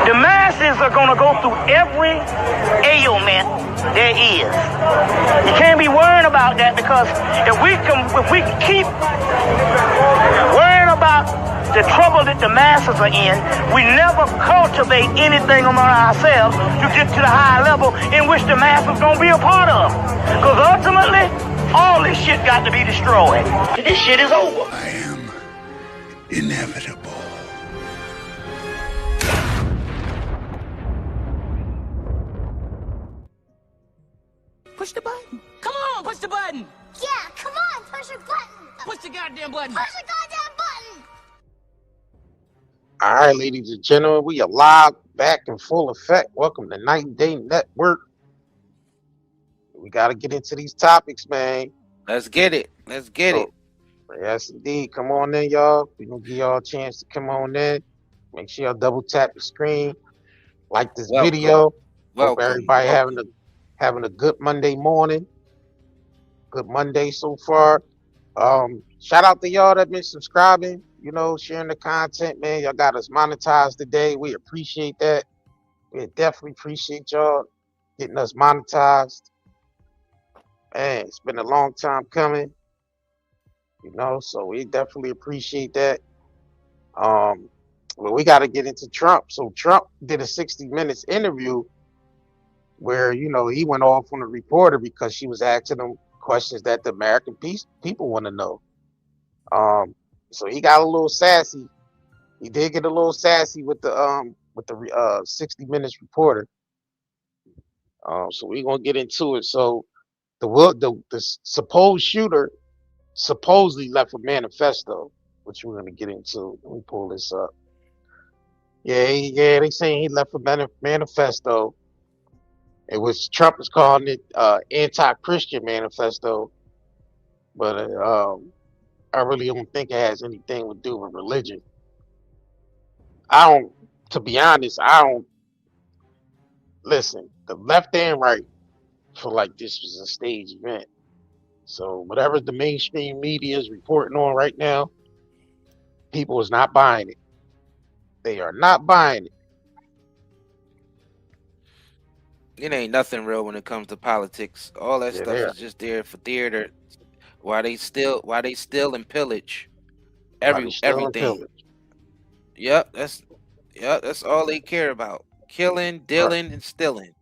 The masses are going to go through every ailment there is. You can't be worrying about that, because if we keep worrying about the trouble that the masses are in, we never cultivate anything among ourselves to get to the high level in which the masses going to be a part of. Because ultimately, all this shit got to be destroyed. This shit is over. I am inevitable. Push the button. Come on, push the button. Yeah, come on, push your button. Push the goddamn button. Push the goddamn button. All right, ladies and gentlemen, we are live, back in full effect. Welcome to Night and Day Network. We got to get into these topics, man. Let's get it. Let's get it. Yes, indeed. Come on in, y'all. We're going to give y'all a chance to come on in. Make sure y'all double tap the screen. Like this video. Hope everybody having a good Monday morning. Good Monday so far. Shout out to y'all that been subscribing, you know, sharing the content, man. Y'all got us monetized today. We appreciate that. We definitely appreciate y'all getting us monetized. Man, it's been a long time coming, you know, so we definitely appreciate that. Well, we got to get into Trump. So Trump did a 60 Minutes interview where, you know, he went off on a reporter because she was asking him questions that the American people want to know. So he got a little sassy. He did get a little sassy with the 60 Minutes reporter. So we're gonna get into it. So the supposed shooter supposedly left a manifesto, which we're gonna get into. Let me pull this up. Yeah, they saying he left a manifesto. It was Trump is calling it anti-Christian manifesto, but I really don't think it has anything to do with religion. To be honest, listen, the left and right feel like this was a staged event. So whatever the mainstream media is reporting on right now, people is not buying it. They are not buying it. It ain't nothing real when it comes to politics. All that stuff is just there for theater. While they steal and pillage everything. Yep, that's all they care about. Killing, dealing, and stealing.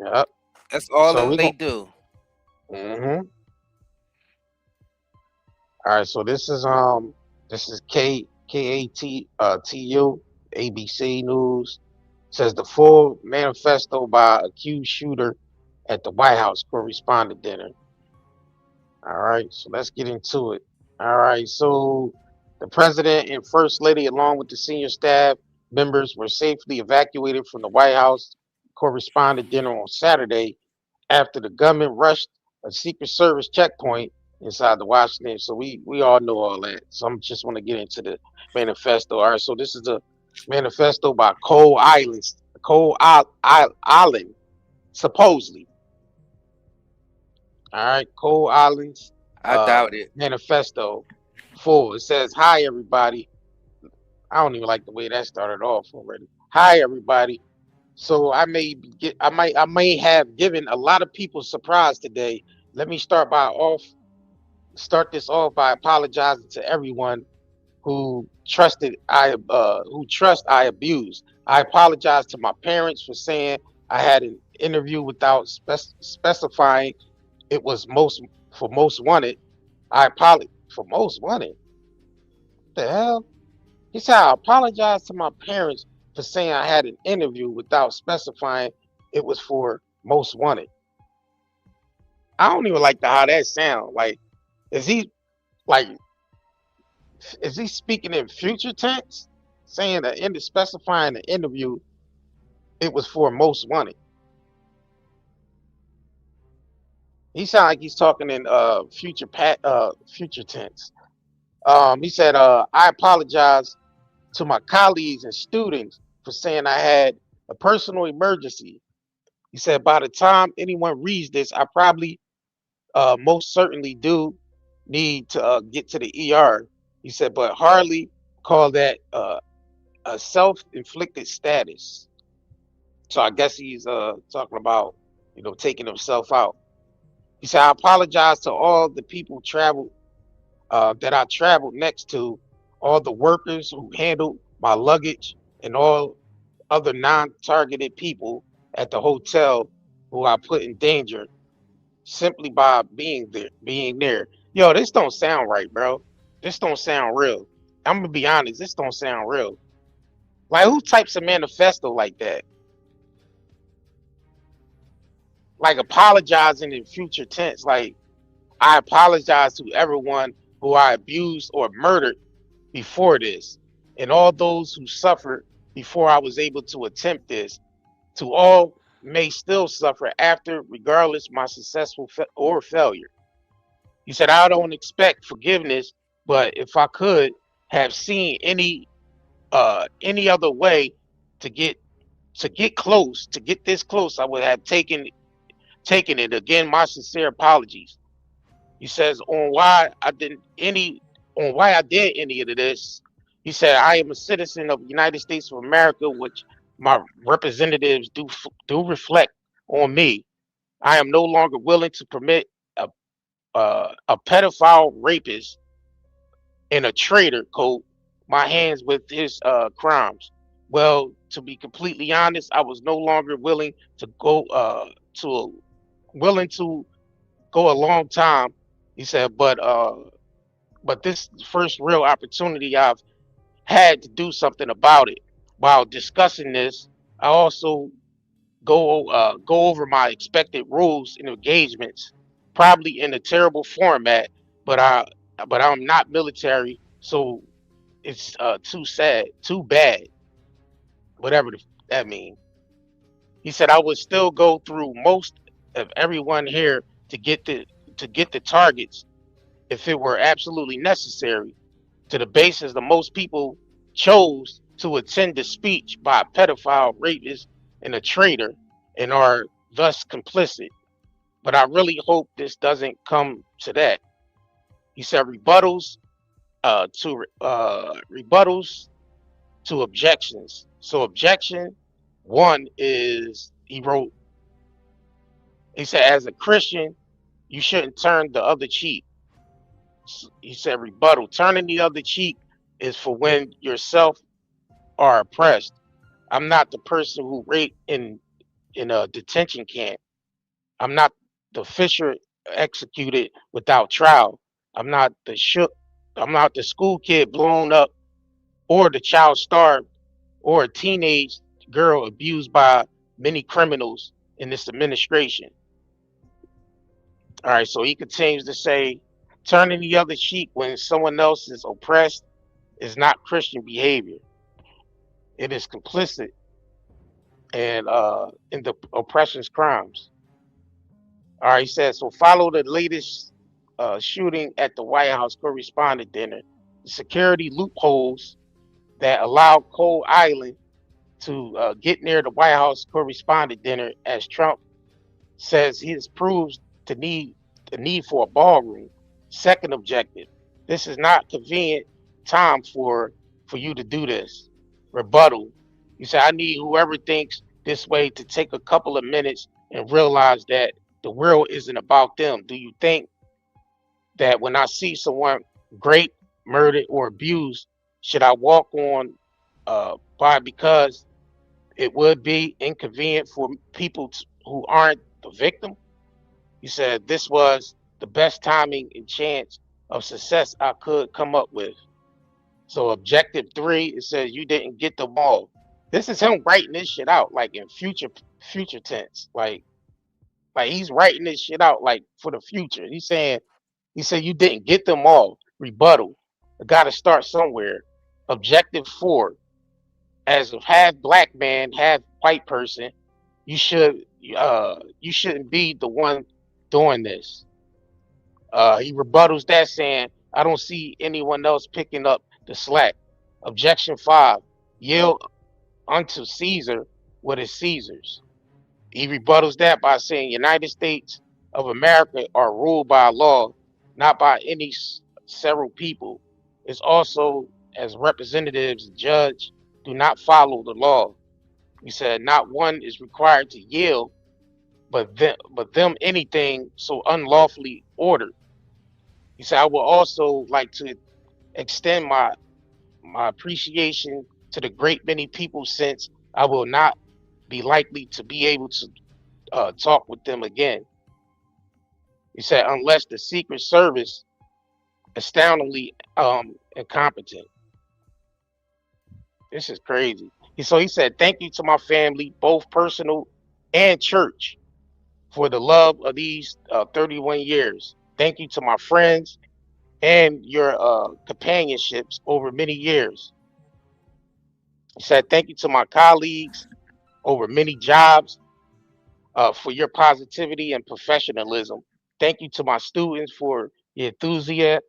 Yep. That's all they do. All right, so this is KATU ABC News. Says the full manifesto by accused shooter at the White House correspondent dinner. All right, so let's get into it. All right, so the president and first lady, along with the senior staff members, were safely evacuated from the White House correspondent dinner on Saturday after the gunman rushed a Secret Service checkpoint inside the Washington. So we all know all that. So I'm just want to get into the manifesto. All right, so this is the manifesto by Cole Island, supposedly. All right, Cole Island's I doubt it. manifesto full. It says, "Hi everybody." I don't even like the way that started off already. Hi everybody. So I may have given a lot of people surprise today. Let me start this off by apologizing to everyone who trust I abused. I apologize to my parents for saying I had an interview without specifying it was most wanted. I apologize for most wanted. What the hell? He said I apologize to my parents for saying I had an interview without specifying it was for most wanted. I don't even like how that sounds. Like, is he speaking in future tense, saying that specifying the interview it was for most wanted? He sounds like he's talking in future tense. He said, I apologize to my colleagues and students for saying I had a personal emergency. He said, by the time anyone reads this, I probably most certainly do need to get to the ER. He said, but hardly call that a self-inflicted status. So I guess he's talking about, taking himself out. He said, I apologize to all the people that I traveled next to, all the workers who handled my luggage, and all other non-targeted people at the hotel who I put in danger simply by being there. Yo, this don't sound right, bro. This don't sound real. I'm gonna be honest, this don't sound real. Like, who types a manifesto like that? Like, apologizing in future tense. Like, I apologize to everyone who I abused or murdered before this, and all those who suffered before I was able to attempt this. To all may still suffer after, regardless my successful or failure. He said, I don't expect forgiveness, but if I could have seen any other way to get this close, I would have taken it. Again, my sincere apologies. He says, on why I did any of this. He said, I am a citizen of the United States of America, which my representatives do reflect on me. I am no longer willing to permit a pedophile, rapist, and a traitor coat my hands with his crimes. Well, to be completely honest, I was no longer willing to go a long time. He said, but this first real opportunity I've had to do something about it. While discussing this, I also go over my expected rules and engagements, probably in a terrible format, but I'm not military, so it's too bad, whatever that means. He said I would still go through most of everyone here to get the targets if it were absolutely necessary, to the basis that most people chose to attend the speech by a pedophile, rapist, and a traitor, and are thus complicit. But I really hope this doesn't come to that. He said rebuttals to objections. So objection one is, he said, as a Christian, you shouldn't turn the other cheek. He said rebuttal, turning the other cheek is for when yourself are oppressed. I'm not the person who raped in a detention camp. I'm not the Fisher executed without trial. I'm not the school kid blown up, or the child starved, or a teenage girl abused by many criminals in this administration. All right, so he continues to say, turning the other cheek when someone else is oppressed is not Christian behavior. It is complicit and in the oppression's crimes. All right, he says, so follow the latest shooting at the White House correspondent dinner. The security loopholes that allowed Cole Island to get near the White House correspondent dinner, as Trump says he proves the need for a ballroom. Second objective, this is not convenient time for you to do this. Rebuttal, you say, I need whoever thinks this way to take a couple of minutes and realize that the world isn't about them. Do you think that when I see someone raped, murdered, or abused, should I walk on by because it would be inconvenient for people who aren't the victim? He said this was the best timing and chance of success I could come up with. So objective 3, it says you didn't get them all. This is him writing this shit out like in future tense. Like he's writing this shit out like for the future. He said you didn't get them all. Rebuttal. I gotta start somewhere. Objective 4, as a half black man, half white person, you shouldn't be the one doing this. He rebuttals that saying, I don't see anyone else picking up the slack. Objection 5, yield unto Caesar what is Caesar's. He rebuttals that by saying United States of America are ruled by law, not by any several people. It's also as representatives judge do not follow the law. He said, not one is required to yield, but them anything so unlawfully ordered. He said, I would also like to extend my appreciation to the great many people, since I will not be likely to be able to talk with them again. He said, unless the Secret Service astoundingly incompetent. This is crazy. So he said, thank you to my family, both personal and church, for the love of these 31 years. Thank you to my friends and your companionships over many years. He said, thank you to my colleagues over many jobs for your positivity and professionalism. Thank you to my students for your enthusiasm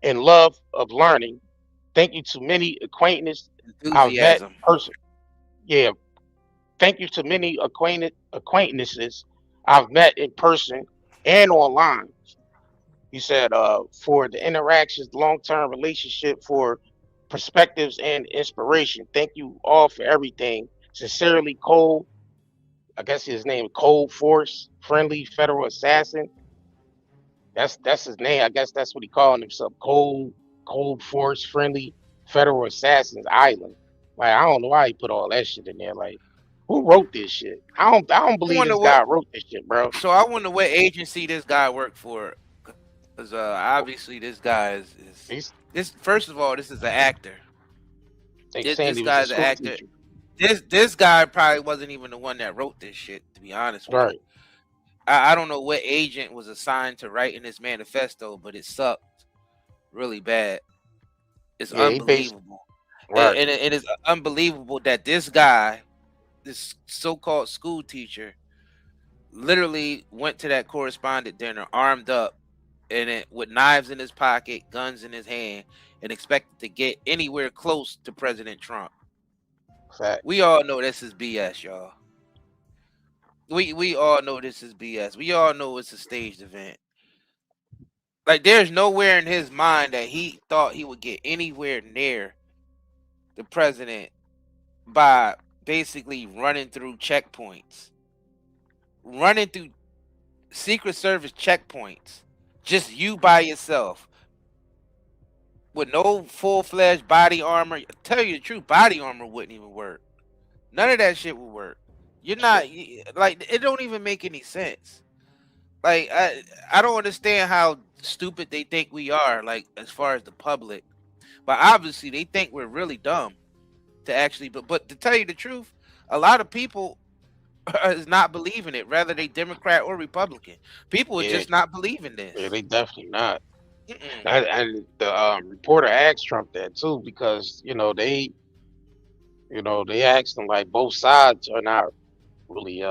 and love of learning. Thank you to many acquaintances I've met Enthusiasm. Yeah. Thank you to many acquaintances I've met in person and online. He said, for the interactions, long-term relationship, for perspectives and inspiration. Thank you all for everything. Sincerely, Cole. I guess his name is Cold Force, friendly federal assassin. That's his name. I guess that's what he called himself. Cold Force, friendly federal assassins island. Like, I don't know why he put all that shit in there. Like, who wrote this shit? I don't believe this guy wrote this shit, bro. So I wonder what agency this guy worked for, because obviously this guy is this. First of all, this is an actor. This guy's an actor. This guy probably wasn't even the one that wrote this shit, to be honest with you. I don't know what agent was assigned to writing this manifesto, but it sucked really bad. It's unbelievable. And it is unbelievable that this guy, this so-called school teacher, literally went to that correspondent dinner armed up and with knives in his pocket, guns in his hand, and expected to get anywhere close to President Trump. Fact. We all know this is BS, y'all. We all know this is BS. We all know it's a staged event. Like, there's nowhere in his mind that he thought he would get anywhere near the president by basically running through checkpoints, running through Secret Service checkpoints, just you by yourself, with no full-fledged body armor. Tell you the truth, body armor wouldn't even work. None of that shit would work. You're not, like, it don't even make any sense. Like, I don't understand how stupid they think we are, like, as far as the public. But obviously they think we're really dumb to actually, but to tell you the truth, a lot of people is not believing it, whether they Democrat or Republican. People are just not believing this. Yeah, they definitely not. And the reporter asked Trump that too, because they asked him, like, both sides are not really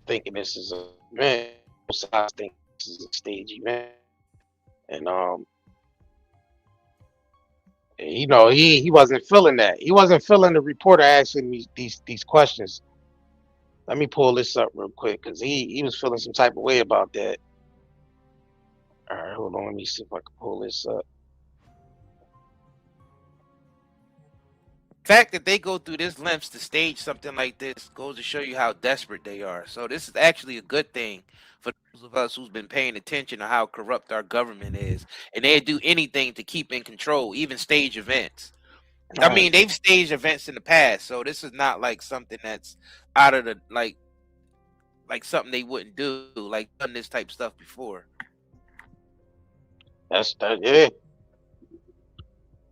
thinking this is a event. Both sides think this is a stage event, and he wasn't feeling that. He wasn't feeling the reporter asking these questions. Let me pull this up real quick, because he was feeling some type of way about that. All right, hold on. Let me see if I can pull this up. The fact that they go through this lengths to stage something like this goes to show you how desperate they are. So this is actually a good thing for those of us who's been paying attention to how corrupt our government is. And they do anything to keep in control, even stage events. I mean, they've staged events in the past, so this is not like something that's out of the, like something they wouldn't do, like done this type of stuff before. Yeah.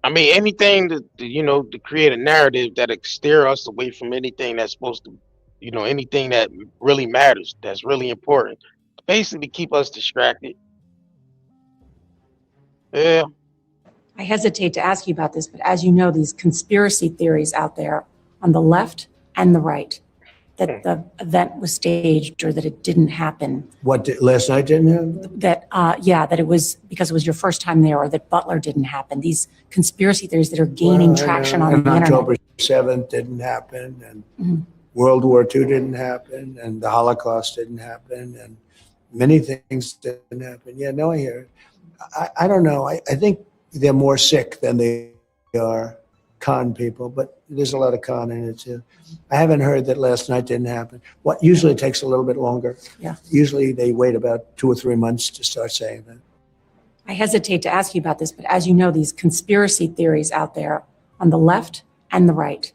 I mean, anything to create a narrative that steer us away from anything that's supposed to, anything that really matters, that's really important. Basically, keep us distracted. Yeah. I hesitate to ask you about this, but as you know, these conspiracy theories out there on the left and the right, that the event was staged or that it didn't happen. Last night didn't happen? That it was because it was your first time there, or that Butler didn't happen. These conspiracy theories that are gaining traction on the internet. October 7th didn't happen, and World War II didn't happen, and the Holocaust didn't happen, and many things didn't happen. Yeah, no, I hear it. I don't know. I think they're more sick than they are con people, but there's a lot of con in it too. I haven't heard that last night didn't happen. What usually takes a little bit longer. Yeah. Usually they wait about 2 or 3 months to start saying that. I hesitate to ask you about this, but as you know, these conspiracy theories out there on the left and the right,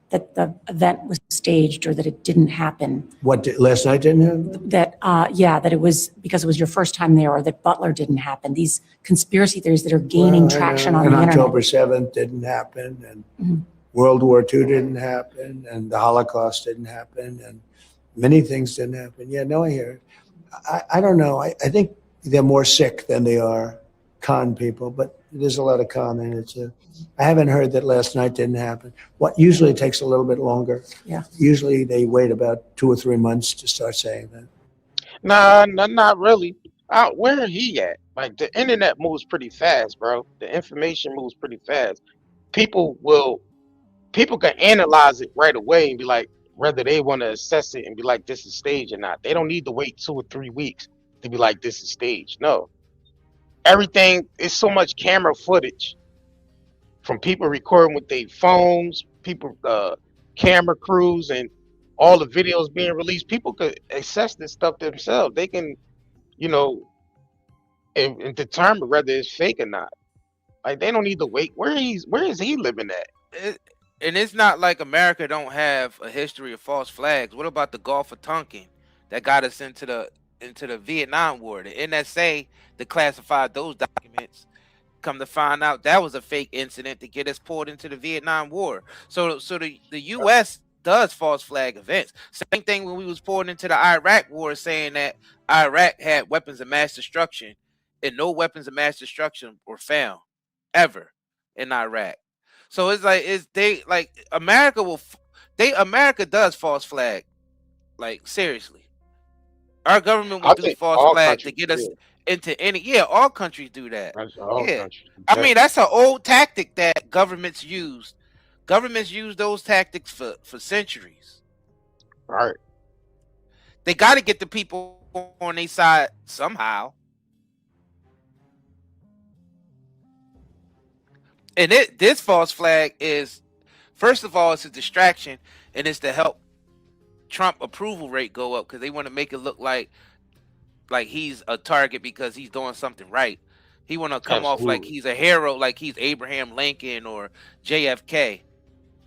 that the event was staged or that it didn't happen. Last night didn't happen? That it was because it was your first time there, or that Butler didn't happen. These conspiracy theories that are gaining traction on the internet. October 7th didn't happen, and World War II didn't happen, and the Holocaust didn't happen, and many things didn't happen. Yeah, no, I hear it. I don't know. I think they're more sick than they are con people, but there's a lot of con in it too. I haven't heard that last night didn't happen. What usually takes a little bit longer. Yeah. Usually they wait about 2 or 3 months to start saying that. Nah, not really. Where he at? Like the internet moves pretty fast, bro. The information moves pretty fast. People can analyze it right away and be like, whether they want to assess it and be like, this is staged or not. They don't need to wait 2 or 3 weeks to be like, this is staged. No. Everything is so much camera footage from people recording with their phones, people, camera crews, and all the videos being released. People could assess this stuff themselves. They can, and determine whether it's fake or not. Like they don't need to wait. Where is he living at? And it's not like America don't have a history of false flags. What about the Gulf of Tonkin that got us into the Vietnam War? The NSA declassified those documents. Come to find out that was a fake incident to get us pulled into the Vietnam War. So the U.S. does false flag events. Same thing when we was pulled into the Iraq War, saying that Iraq had weapons of mass destruction, and no weapons of mass destruction were found ever in Iraq. So it's like America does false flag, like seriously. Our government will do false flag to get us into any. All countries do that. I mean, that's an old tactic that governments used. Governments use those tactics for centuries. Right. They got to get the people on their side somehow. And this false flag is, first of all, it's a distraction, and it's to help Trump approval rate go up because they want to make it look like he's a target because he's doing something right. He want to come off like he's a hero, like he's Abraham Lincoln or JFK.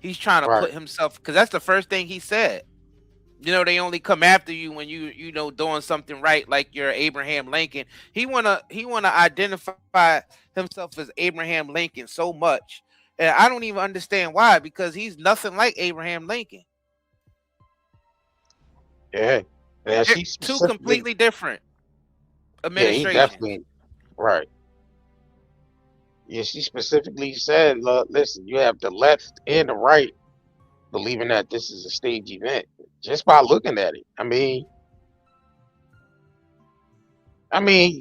He's trying to put himself, because that's the first thing he said. They only come after you when you doing something right, like you're Abraham Lincoln. He wanna identify himself as Abraham Lincoln so much, and I don't even understand why, because he's nothing like Abraham Lincoln. Yeah, she's two completely different administrations. Yeah, he definitely right. Yeah, she specifically said, "Look, listen, you have the left and the right believing that this is a stage event just by looking at it." I mean,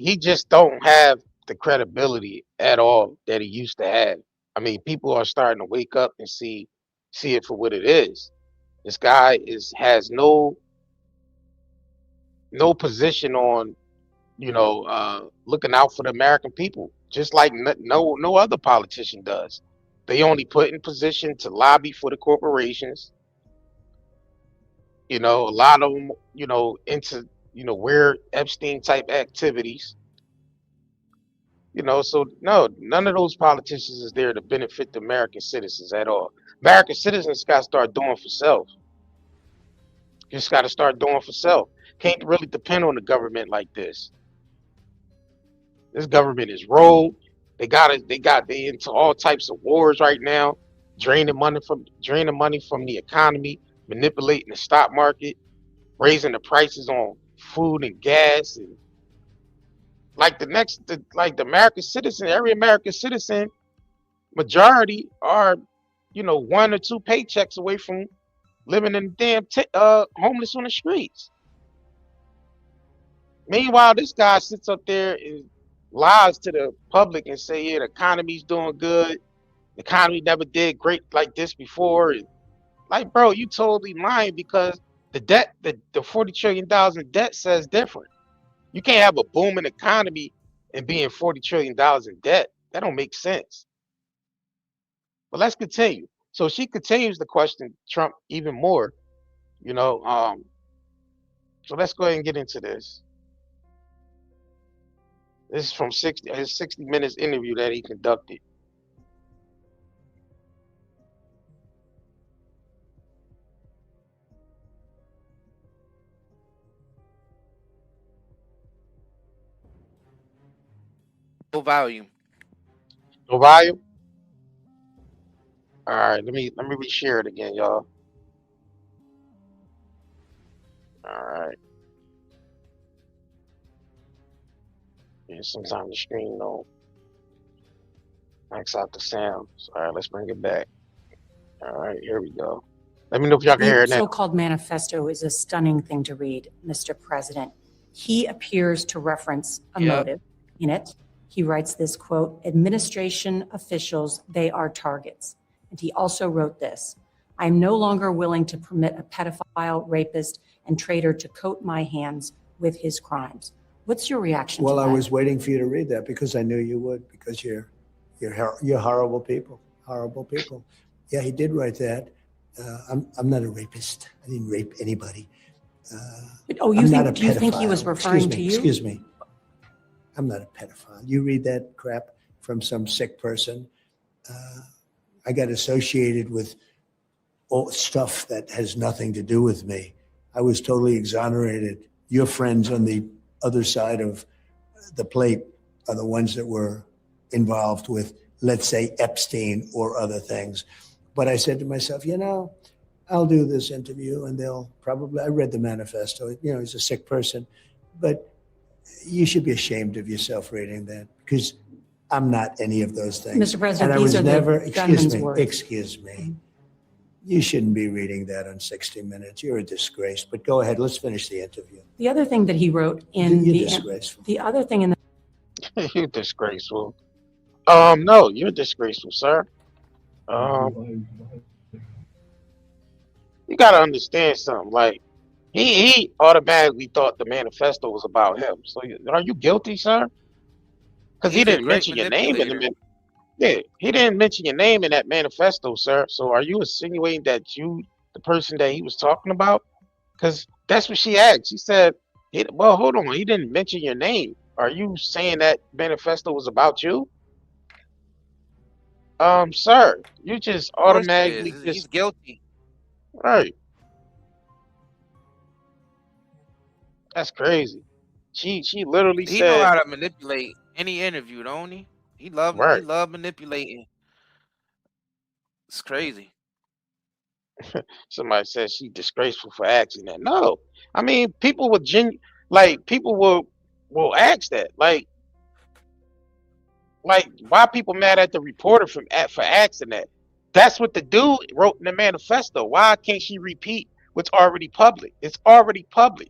he just don't have the credibility at all that he used to have. I mean, people are starting to wake up and see it for what it is. This guy has no position on, looking out for the American people, just like no other politician does. They only put in position to lobby for the corporations. A lot of them, into, weird Epstein type activities. So no, none of those politicians is there to benefit the American citizens at all. American citizens got to start doing for self. Just got to start doing for self. Can't really depend on the government like this. This government is rogue. They into all types of wars right now, draining money from the economy, manipulating the stock market, raising the prices on food and gas, and the American citizen, every American citizen, majority are, 1 or 2 paychecks away from living in damn homeless on the streets. Meanwhile, this guy sits up there and lies to the public and say, yeah, the economy's doing good. The economy never did great like this before. And like, bro, you totally lying, because the debt, the $40 trillion in debt says different. You can't have a booming economy and being $40 trillion in debt. That don't make sense. But let's continue. So she continues to question Trump even more, you know. So let's go ahead and get into this. This is from his 60 minutes interview that he conducted. No volume. No volume. All right, let me reshare it again, y'all. All right. Yeah, sometimes the screen don't max out the sounds. All right, let's bring it back. All right, here we go. Let me know if y'all can hear The it now. so-called manifesto is a stunning thing to read, Mr. President. He appears to reference a motive in it. He writes this quote, administration officials, they are targets. And he also wrote this, I am no longer willing to permit a pedophile, rapist, and traitor to coat my hands with his crimes. What's your reaction to that? Well, I was waiting for you to read that because I knew you would, because you're horrible people, horrible people. Yeah, he did write that. I'm not a rapist. I didn't rape anybody. Do you think he was referring to you? Excuse me. I'm not a pedophile. You read that crap from some sick person. I got associated with all stuff that has nothing to do with me. I was totally exonerated. Your friends on the other side of the plate are the ones that were involved with, let's say, Epstein or other things. But I said to myself, you know, I'll do this interview and they'll probably, I read the manifesto, you know, he's a sick person, but you should be ashamed of yourself reading that because I'm not any of those things. Mr. President, and I these was are never, the gunman's words. excuse me. You shouldn't be reading that on 60 Minutes. You're a disgrace. But go ahead, let's finish the interview. The other thing that he wrote in You're disgraceful. the other thing in the You're disgraceful. No, you're disgraceful, sir. You gotta understand something. Like he automatically thought the manifesto was about him. So are you guilty, sir? Because he didn't mention your name in the he didn't mention your name in that manifesto, sir. So are you insinuating that you, the person that he was talking about? Because that's what she asked. She said, well, hold on, he didn't mention your name. Are you saying that manifesto was about you? Sir, you just automatically He's guilty. Right. That's crazy. She literally He said, know how to manipulate any interview, don't he? He love manipulating. It's crazy. Somebody said she disgraceful for asking that. No, I mean people will people will ask that. Like why are people mad at the reporter for asking that? That's what the dude wrote in the manifesto. Why can't she repeat what's already public? It's already public.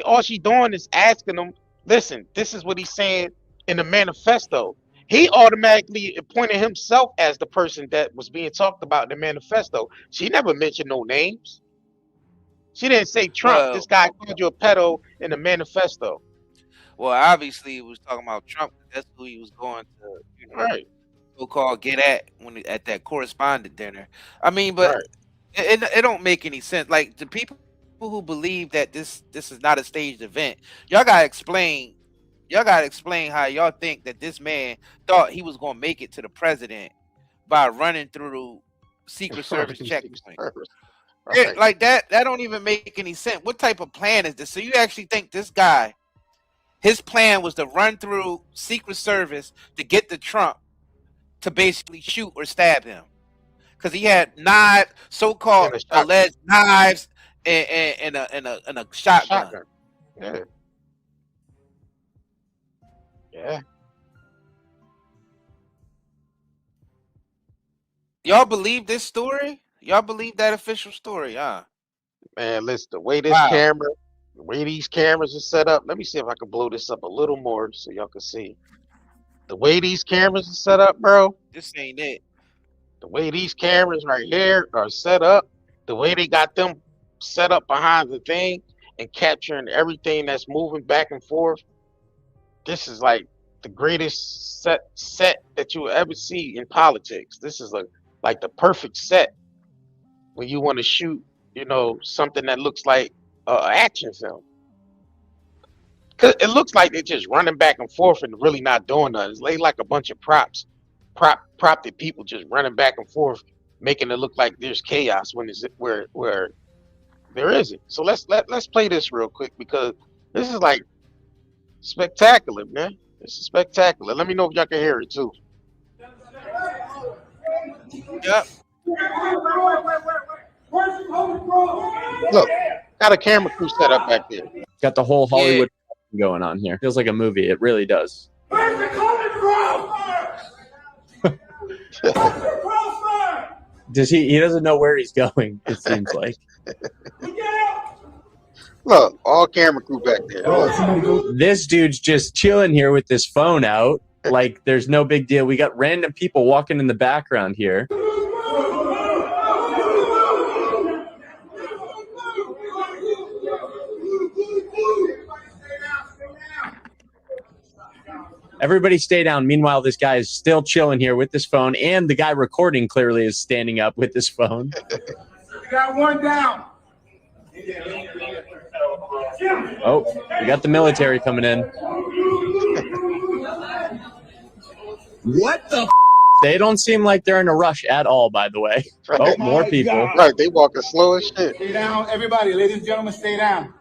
All she doing is asking him, listen, this is what he's saying in the manifesto. He automatically appointed himself as the person that was being talked about in the manifesto. She never mentioned no names. She didn't say Trump. This guy called you a pedo in the manifesto. Well, obviously, he was talking about Trump. That's who he was going to, you know, right, so-called get at at that correspondent dinner. I mean, but it don't make any sense. Like the people who believe that this is not a staged event, y'all gotta explain. Y'all gotta explain how y'all think that this man thought he was gonna make it to the president by running through Secret Service checkpoint. Right. Like that don't even make any sense. What type of plan is this? So you actually think this guy, his plan was to run through Secret Service to get to Trump to basically shoot or stab him? Because he had knives, so-called alleged knives, and a shotgun. Yeah. Yeah. Y'all believe this story? Y'all believe that official story, huh? Man, listen, the way these cameras are set up, let me see if I can blow this up a little more so y'all can see. The way these cameras are set up, bro. This ain't it. The way these cameras right here are set up, the way they got them set up behind the thing and capturing everything that's moving back and forth. This is like the greatest set that you will ever see in politics. This is like the perfect set when you want to shoot, you know, something that looks like an action film. Cause it looks like they're just running back and forth and really not doing nothing. It's like a bunch of propped people just running back and forth, making it look like there's chaos when it's where there isn't. So let's play this real quick because this is like spectacular, man. This is spectacular. Let me know if y'all can hear it too. Yep. Look, got a camera crew set up back there. Got the whole Hollywood going on here. Feels like a movie. It really does. Where's it coming from? Does he doesn't know where he's going, it seems like. Look, all camera crew back there. This dude's just chilling here with his phone out. Like there's no big deal. We got random people walking in the background here. Everybody stay down. Meanwhile, this guy is still chilling here with his phone, and the guy recording clearly is standing up with his phone. We got one down. Oh, we got the military coming in. What the? They don't seem like they're in a rush at all, by the way. Oh, more people. Right, they walking slow as shit. Stay down, everybody, ladies and gentlemen, stay down.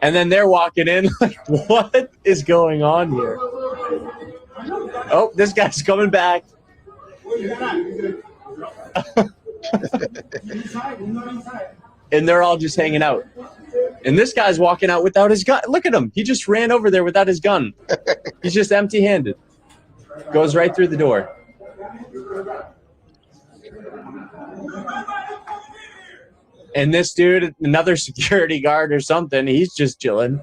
And then they're walking in. Like, what is going on here? Oh, this guy's coming back. And they're all just hanging out. And this guy's walking out without his gun. Look at him. He just ran over there without his gun. He's just empty-handed. Goes right through the door. And this dude, another security guard or something, he's just chilling.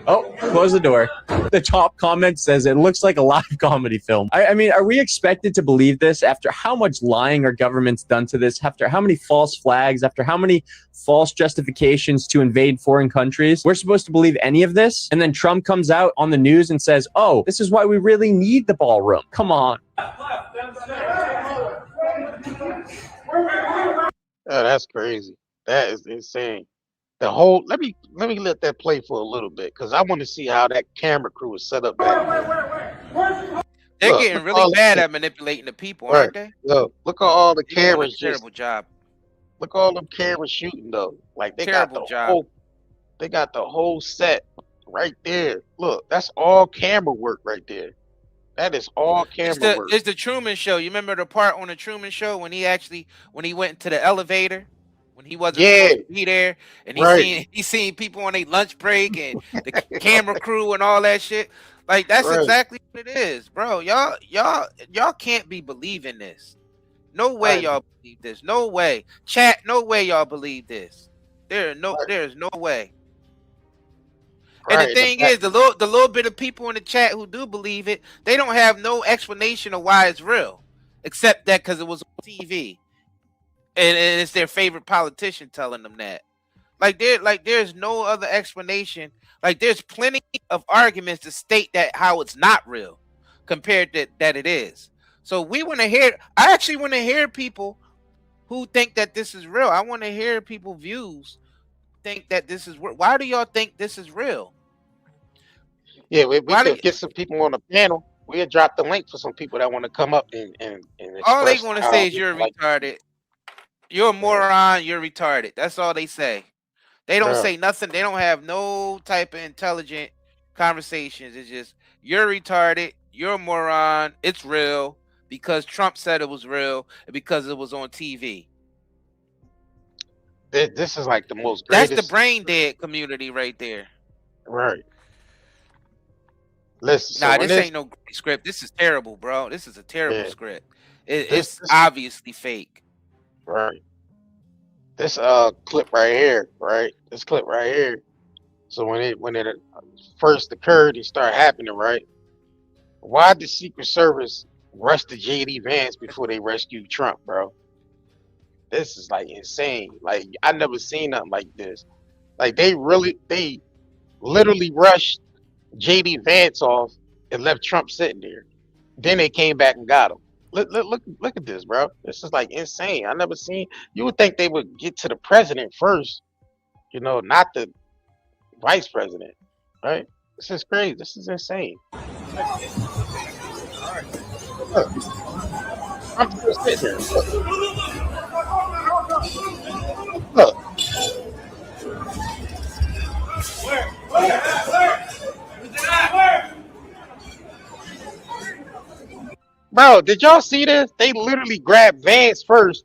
Oh, close the door. The top comment says it looks like a live comedy film. I mean, are we expected to believe this after how much lying our government's done to this, after how many false flags, after how many false justifications to invade foreign countries? We're supposed to believe any of this? And then Trump comes out on the news and says, oh, this is why we really need the ballroom. Come on. Oh, that's crazy. That is insane. The whole let me let that play for a little bit because I want to see how that camera crew is set up back. They're getting really bad at manipulating the people, aren't they? Look at all the They're doing cameras. a terrible job. Look at all them cameras shooting though. Like they Terrible got the job. whole they got the whole set right there. Look, that's all camera work right there. That is all camera work. It's the Truman Show. You remember the part on the Truman Show when he went into the elevator? When he wasn't supposed to be there, and he seen people on their lunch break and the camera crew and all that shit. Like that's exactly what it is, bro. Y'all can't be believing this. No way y'all believe this. No way. Chat, no way y'all believe this. There's no way. And the thing is, the little bit of people in the chat who do believe it, they don't have no explanation of why it's real, except that because it was on TV. And it's their favorite politician telling them that. There's no other explanation. Like there's plenty of arguments to state that how it's not real compared to that it is. So I actually want to hear people who think that this is real. I want to hear people views think that this is real. Why do y'all think this is real? Yeah, we could get some people on the panel. We'll drop the link for some people that want to come up and all they want to say is you're retarded. You're a moron, you're retarded. That's all they say. They don't say nothing. They don't have no type of intelligent conversations. It's just, you're retarded, you're a moron, it's real, because Trump said it was real, and because it was on TV. This is like the most greatest. That's the brain dead community right there. Right. Listen, this ain't no great script. This is terrible, bro. This is a terrible script. It's obviously fake. Right. This clip right here, right? This clip right here. So when it first occurred and started happening, right? Why did the Secret Service rush the JD Vance before they rescued Trump, bro? This is like insane. Like I never seen nothing like this. Like they literally rushed JD Vance off and left Trump sitting there. Then they came back and got him. Look at this, bro. This is like insane. I never seen. You would think they would get to the president first, not the vice president, right? This is crazy. This is insane. Look, I'm still sitting there. Look. Bro, did y'all see this? They literally grabbed Vance first,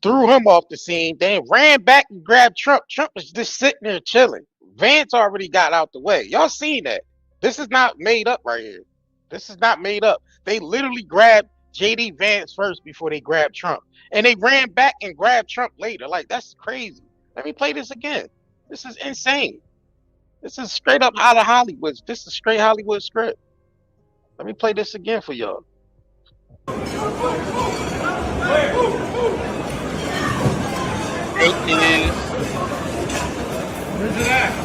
threw him off the scene, then ran back and grabbed Trump. Trump was just sitting there chilling. Vance already got out the way. Y'all seen that? This is not made up right here. This is not made up. They literally grabbed JD Vance first before they grabbed Trump. And they ran back and grabbed Trump later. Like, that's crazy. Let me play this again. This is insane. This is straight up out of Hollywood. This is straight Hollywood script. Let me play this again for y'all. Fake news. Where's it at?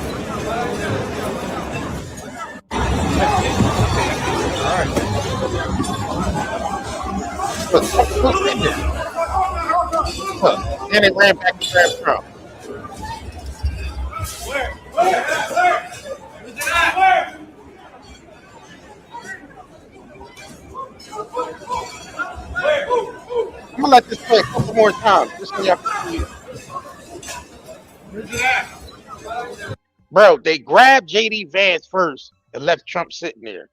Look, in there. Look, then they ran back to grab Trump. Where? Where's it at? Where? I'm gonna let this play a couple more times, just so y'all can see it. Where's it at? Bro, they grabbed JD Vance first and left Trump sitting there.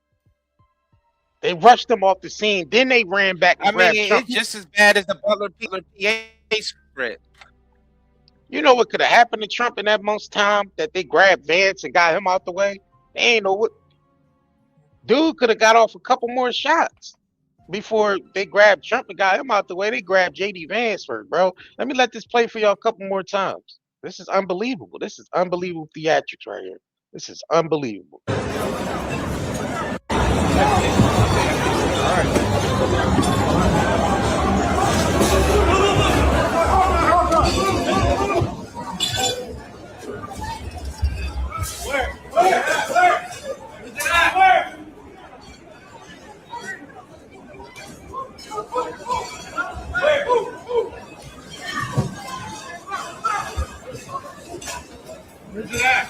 They rushed him off the scene, then they ran back and grabbed Trump. It's just as bad as the Butler PA script. You know what could have happened to Trump in that month's time that they grabbed Vance and got him out the way? They ain't know what. Dude could have got off a couple more shots before they grabbed Trump and got him out the way. They grabbed JD Vance first, bro. Let me let this play for y'all a couple more times. This is unbelievable. This is unbelievable theatrics right here. This is unbelievable. Where's it at?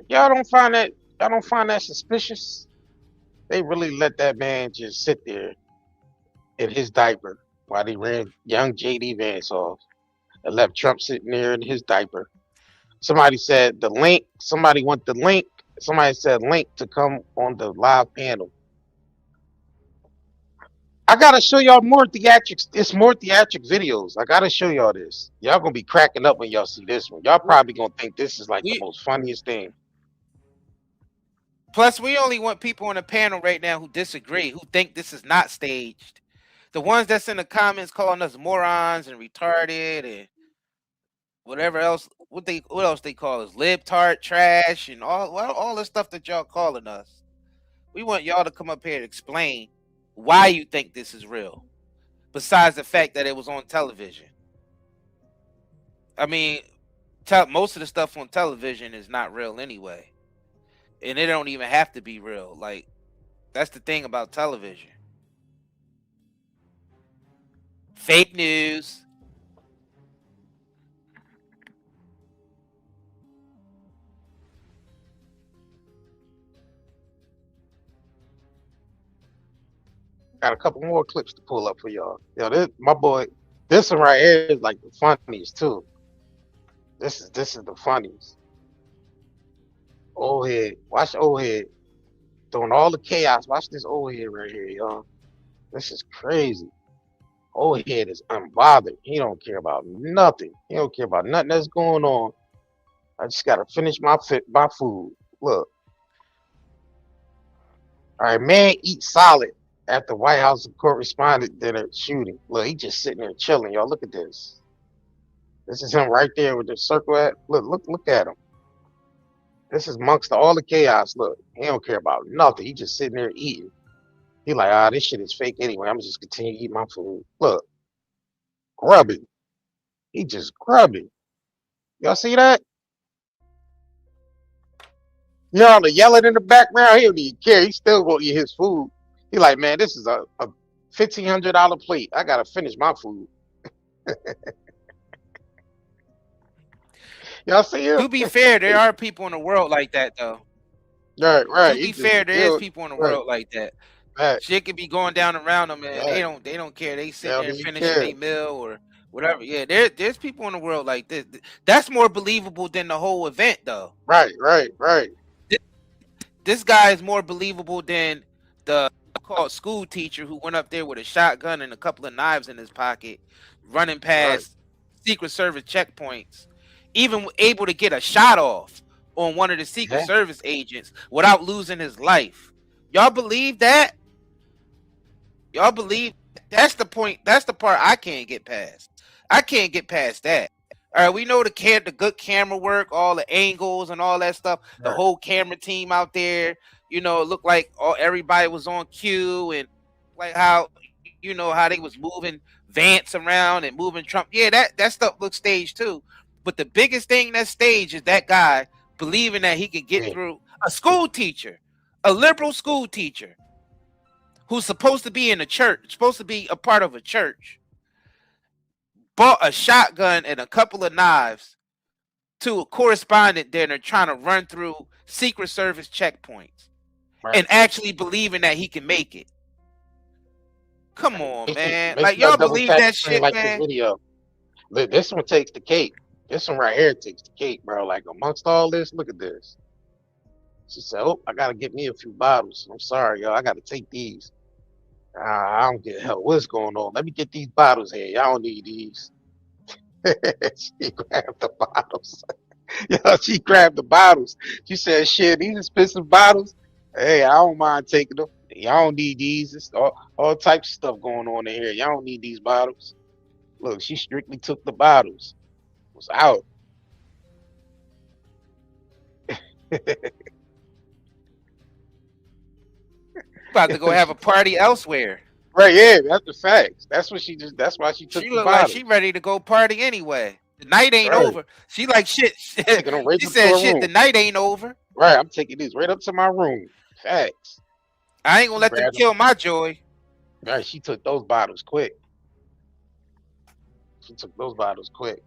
Y'all don't find that suspicious? They really let that man just sit there in his diaper while they ran young JD Vance off and left Trump sitting there in his diaper. Somebody said the link. Somebody want the link. Somebody said link to come on the live panel. I gotta show y'all more theatrics. It's more theatric videos. I gotta show y'all this. Y'all gonna be cracking up when y'all see this one. Y'all probably gonna think this is like the most funniest thing. Plus, we only want people on the panel right now who disagree, who think this is not staged. The ones that's in the comments calling us morons and retarded and whatever else, what else they call us, libtard, trash, and all the stuff that y'all calling us. We want y'all to come up here and explain why you think this is real, besides the fact that it was on television. I mean, most of the stuff on television is not real anyway. And it don't even have to be real. Like, that's the thing about television. Fake news. Got a couple more clips to pull up for y'all. Yo, this one right here is like the funniest too. This is the funniest. Old head, watch old head throwing all the chaos. Watch this old head right here, y'all. This is crazy. Old head is unbothered. He don't care about nothing. He don't care about nothing that's going on. I just gotta finish my food. Look. All right, man, eat solid after White House correspondent dinner shooting. Look, he just sitting there chilling. Y'all, look at this. This is him right there with the circle at. Look at him. This is amongst all the chaos. Look, he don't care about nothing. He just sitting there eating. He like, ah, this shit is fake anyway. I'm just continue eating my food. Look, grubbing. He just grubbing. Y'all see that? Y'all the yelling in the background. He don't even care. He still gonna eat his food. He like, man, this is a $1,500 plate. I gotta finish my food. Y'all see him? To be fair, there are people in the world like that, though. Right. To be fair, there is people in the world like that. Right. Shit could be going down around them, and they don't care. They sit there and finishing their meal or whatever. Yeah, there's people in the world like this. That's more believable than the whole event, though. Right. This guy is more believable than the called school teacher who went up there with a shotgun and a couple of knives in his pocket, running past Secret Service checkpoints, even able to get a shot off on one of the Secret Service agents without losing his life. Y'all believe that? Y'all believe that's the point? That's the part I can't get past. I can't get past that. All right, we know the good camera work, all the angles and all that stuff. The whole camera team out there, you know, it looked like everybody was on cue, and like how, you know, how they was moving Vance around and moving Trump. Yeah, that stuff looks staged too. But the biggest thing that's staged is that guy believing that he can get through. A school teacher, a liberal school teacher, who's supposed to be in a church, supposed to be a part of a church, bought a shotgun and a couple of knives to a correspondent dinner trying to run through Secret Service checkpoints and actually believing that he can make it. Come on, man. Like, y'all believe that shit, like man? This video. Look, this one takes the cake. This one right here takes the cake, bro. Like, amongst all this, look at this. She said, oh, I got to get me a few bottles. I'm sorry, y'all. I got to take these. I don't get hell. What's going on? Let me get these bottles here. Y'all don't need these. She grabbed the bottles. Yo, she grabbed the bottles. She said, shit, these expensive bottles. Hey, I don't mind taking them. Y'all don't need these. It's all types of stuff going on in here. Y'all don't need these bottles. Look, she strictly took the bottles. Was out. About to go have a party elsewhere. Right, yeah, that's the facts. That's what she just. That's why she took. She the look bottles. like she ready to go party anyway. The night ain't over. She like shit. She said shit. The night ain't over. Right, I'm taking these right up to my room. Facts. I ain't gonna let them kill my joy. Right, she took those bottles quick. She took those bottles quick.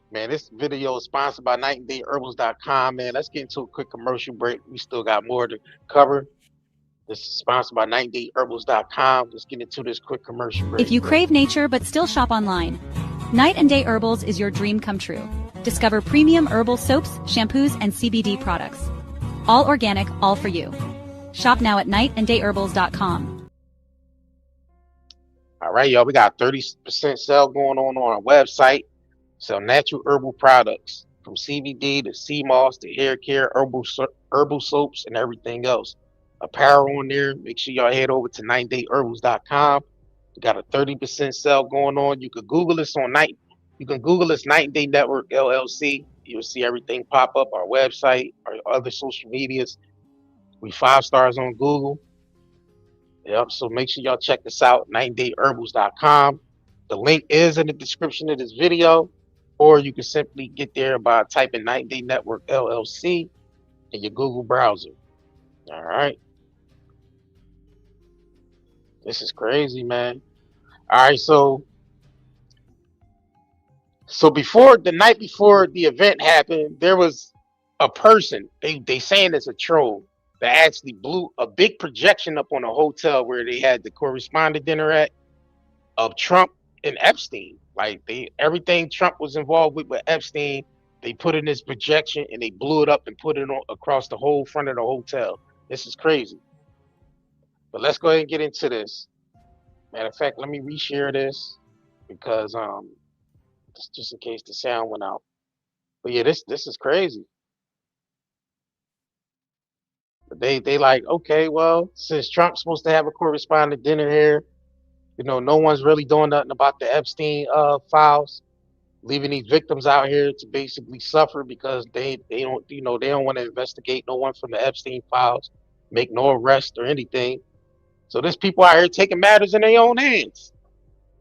Man, this video is sponsored by nightandayherbals.com. Man, let's get into a quick commercial break. We still got more to cover. This is sponsored by nightandayherbals.com. Let's get into this quick commercial break. If you crave nature but still shop online, Night and Day Herbals is your dream come true. Discover premium herbal soaps, shampoos, and CBD products. All organic, all for you. Shop now at nightandayherbals.com. All right, y'all. We got 30% sale going on our website. Sell natural herbal products from CBD to sea moss to hair care, herbal soaps, and everything else. Apparel on there. Make sure y'all head over to 9dayherbals.com. We got a 30% sale going on. You can Google us You can Google us Night and Day Network LLC. You'll see everything pop up. Our website, our other social medias. We 5 stars on Google. Yep. So make sure y'all check us out. 9dayherbals.com. The link is in the description of this video, or you can simply get there by typing Night and Day Network LLC in your Google browser. All right. This is crazy, man. All right, so before the night before the event happened, there was a person, they saying it's a troll, that actually blew a big projection up on a hotel where they had the correspondent dinner at of Trump and Epstein. Like everything Trump was involved with Epstein, they put in this projection and they blew it up and put it on across the whole front of the hotel. This is crazy. But let's go ahead and get into this. Matter of fact, let me reshare this because just in case the sound went out. But yeah, this is crazy. But they like, okay, well, since Trump's supposed to have a correspondent dinner here, you know, no one's really doing nothing about the Epstein files. leaving these victims out here to basically suffer because they don't they don't want to investigate no one from the Epstein files, make no arrest or anything. So there's people out here taking matters in their own hands.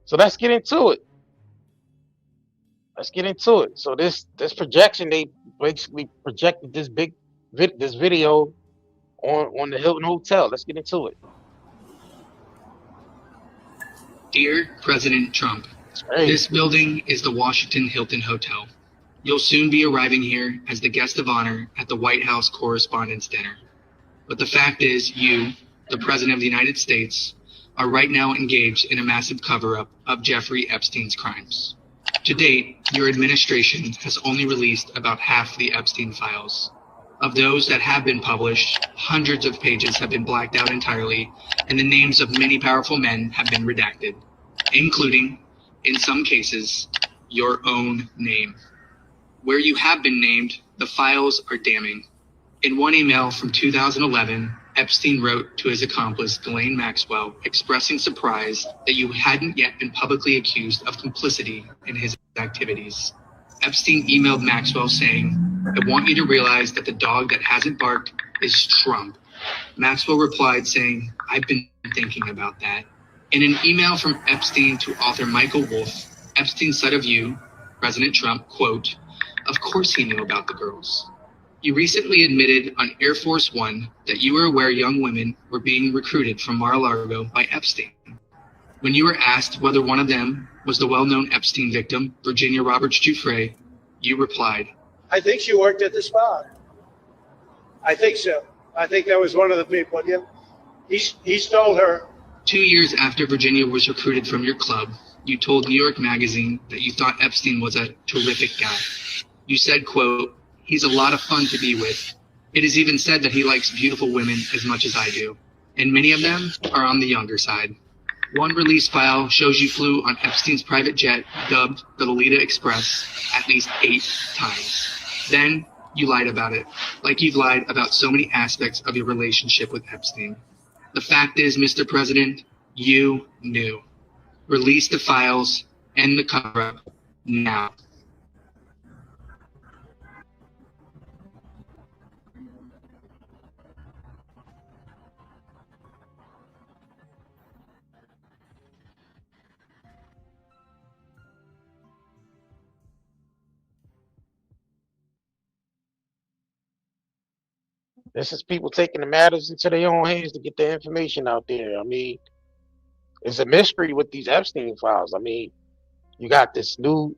So let's get into it. So this projection, they basically projected this this video on the Hilton Hotel. Let's get into it. Dear President Trump, this building is the Washington Hilton Hotel. You'll soon be arriving here as the guest of honor at the White House Correspondents' Dinner. But the fact is, you, the President of the United States, are right now engaged in a massive cover-up of Jeffrey Epstein's crimes. To date, your administration has only released about half the Epstein files. Of those that have been published, hundreds of pages have been blacked out entirely, and the names of many powerful men have been redacted, including, in some cases, your own name. Where you have been named, the files are damning. In one email from 2011, Epstein wrote to his accomplice, Ghislaine Maxwell, expressing surprise that you hadn't yet been publicly accused of complicity in his activities. Epstein emailed Maxwell saying, "I want you to realize that the dog that hasn't barked is Trump." Maxwell replied saying, "I've been thinking about that." In an email from Epstein to author Michael Wolff, Epstein said of you, President Trump, quote, "Of course he knew about the girls." You recently admitted on Air Force One that you were aware young women were being recruited from Mar-a-Lago by Epstein. When you were asked whether one of them was the well-known Epstein victim, Virginia Roberts Giuffre, you replied, "I think she worked at the spa. I think so. I think that was one of the people. Yeah. He stole her." 2 years after Virginia was recruited from your club, you told New York Magazine that you thought Epstein was a terrific guy. You said, quote, "He's a lot of fun to be with. It is even said that he likes beautiful women as much as I do, and many of them are on the younger side." One release file shows you flew on Epstein's private jet, dubbed the Lolita Express, at least 8 times. Then you lied about it, like you've lied about so many aspects of your relationship with Epstein. The fact is, Mr. President, you knew. Release the files, end the cover-up, now. This is people taking the matters into their own hands to get the information out there. I mean, it's a mystery with these Epstein files. I mean, you got this new,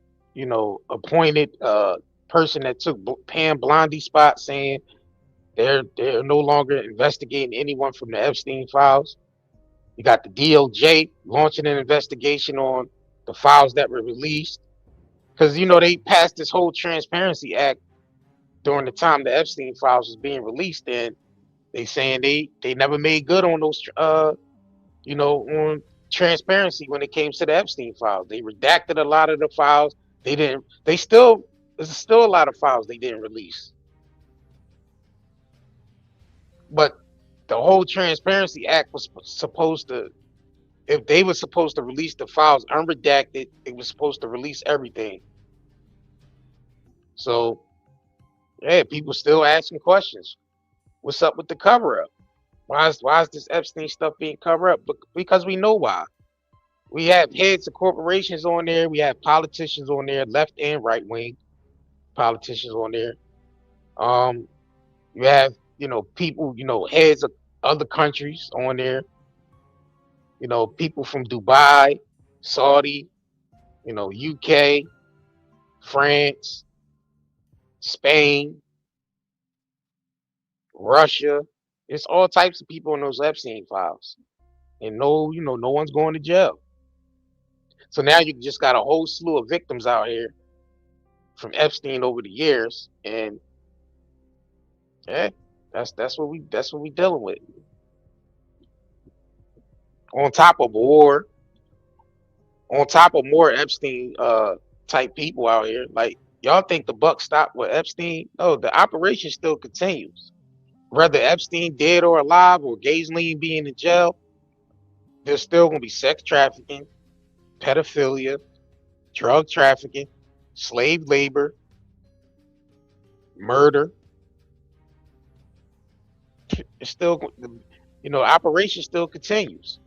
appointed person that took Pam Blondie's spot, saying they're no longer investigating anyone from the Epstein files. You got the DOJ launching an investigation on the files that were released, because they passed this whole Transparency Act during the time the Epstein files was being released, and they saying they never made good on those on transparency when it came to the Epstein files. They redacted a lot of the files. There's still a lot of files they didn't release. But the whole Transparency Act was supposed to, if they were supposed to release the files unredacted, it was supposed to release everything. So yeah, people still asking questions. What's up with the cover-up? Why is this Epstein stuff being covered up? Because we know why. We have heads of corporations on there. We have politicians on there, left and right wing politicians on there. You have people, heads of other countries on there. People from Dubai, Saudi, UK, France, Spain, Russia. It's all types of people in those Epstein files, and no one's going to jail. So now you just got a whole slew of victims out here from Epstein over the years, and yeah, that's what we dealing with. On top of more Epstein type people out here, like. Y'all think the buck stopped with Epstein? No, the operation still continues. Whether Epstein dead or alive, or Ghislaine being in jail, there's still going to be sex trafficking, pedophilia, drug trafficking, slave labor, murder. It's still, operation still continues.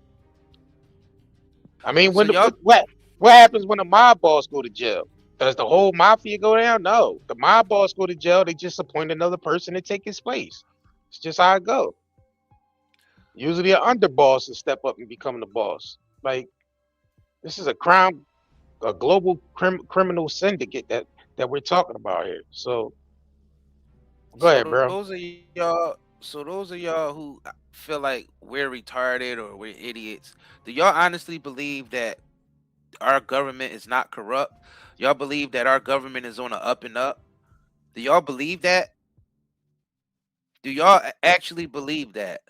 I mean, So y'all, what happens when a mob boss go to jail? Does the whole mafia go down? No. The mob boss go to jail, they just appoint another person to take his place. It's just how it go. Usually an underboss will step up and become the boss. Like, this is a crime, a global criminal syndicate that we're talking about here. So go ahead, bro. those of y'all, those of y'all who feel like we're retarded or we're idiots, do y'all honestly believe that our government is not corrupt? Y'all believe that our government is on the up and up? Do y'all believe that? Do y'all actually believe that?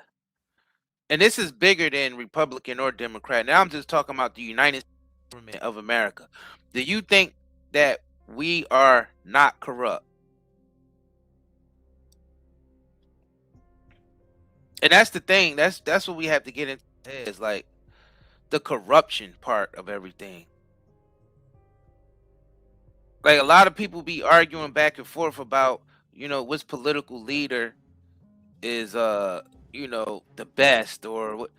And this is bigger than Republican or Democrat. Now I'm just talking about the United States government of America. Do you think that we are not corrupt? And that's the thing. That's what we have to get into, is like the corruption part of everything. Like, a lot of people be arguing back and forth about, which political leader is the best or what.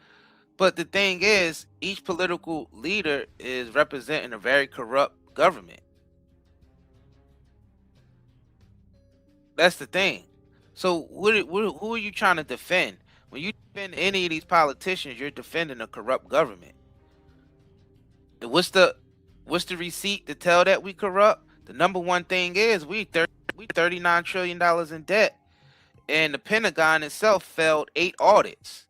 But the thing is, each political leader is representing a very corrupt government. That's the thing. So who are you trying to defend? When you defend any of these politicians, you're defending a corrupt government. And what's the receipt to tell that we corrupt? The number one thing is we $39 trillion in debt, and the Pentagon itself failed 8 audits,